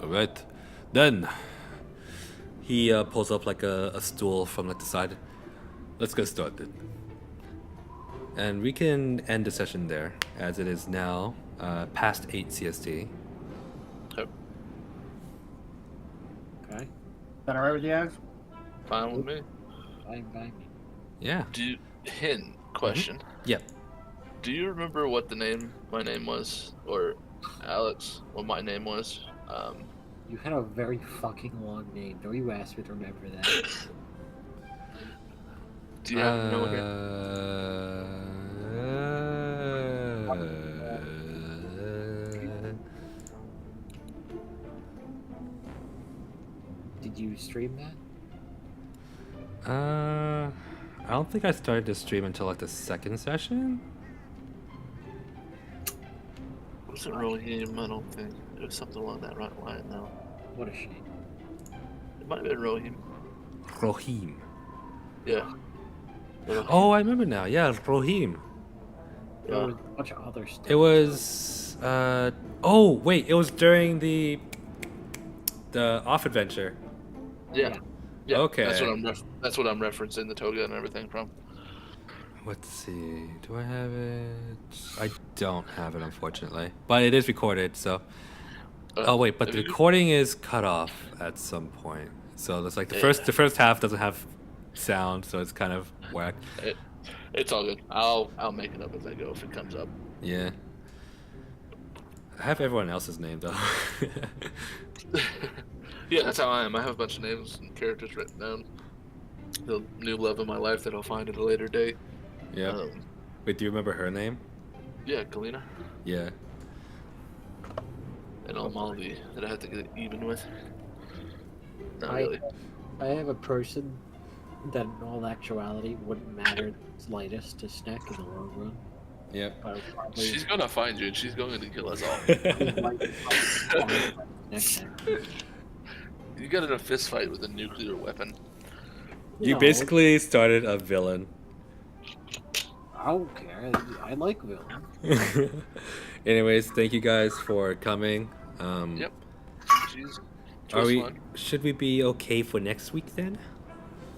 All right, then he pulls up like a stool from like the side. Let's get started, and we can end the session there, as it is now past 8 CST. Oh, Okay. Is that alright with you guys? fine with me. Bye. Yeah. Question. Yep. Do you remember what my name was, or Alex, what my name was? You had a very fucking long name. Don't you ask me to remember that? Do you have no Did you stream that? I don't think I started to stream until like the second session. It wasn't Rohim, I don't think. It was something along that line now. What a shame. It might have been Rohim. Rohim. Yeah. Oh, I remember now. Yeah, Rohim. There Yeah. was a bunch of other stuff. It was. Oh wait, it was during the off adventure. Yeah. Yeah. Okay. That's what I'm referencing the toga and everything from. Let's see. Do I have it? I don't have it, unfortunately. But it is recorded, so. Oh wait, but the recording is cut off at some point. So it's like the first half doesn't have sound, so it's kind of whack. It's all good. I'll make it up as I go if it comes up. Yeah. I have everyone else's name though. Yeah, that's how I am. I have a bunch of names and characters written down. The new love of my life that I'll find at a later date. Yeah. Wait, do you remember her name? Yeah, Galena. Yeah. And Molly that I have to get even with. Not I- really. I have a person that in all actuality wouldn't matter the slightest to Snack in the long run. Yep. But probably She's gonna find you and she's going to kill us all. next time. You got in a fist fight with a nuclear weapon. You No, basically started a villain. I don't care. I like villain. Anyways, thank you guys for coming. Yep. Jeez. Are we? Fun. Should we be okay for next week then?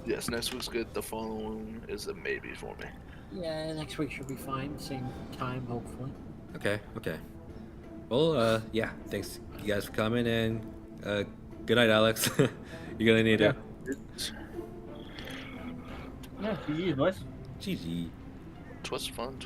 Yes, next week's good. The following is a maybe for me. Yeah, next week should be fine. Same time, hopefully. Okay. Okay. Well, yeah. Thanks you guys for coming, and good night, Alex. You're gonna need it. Yeah, GG, boys. GG. Twas fun.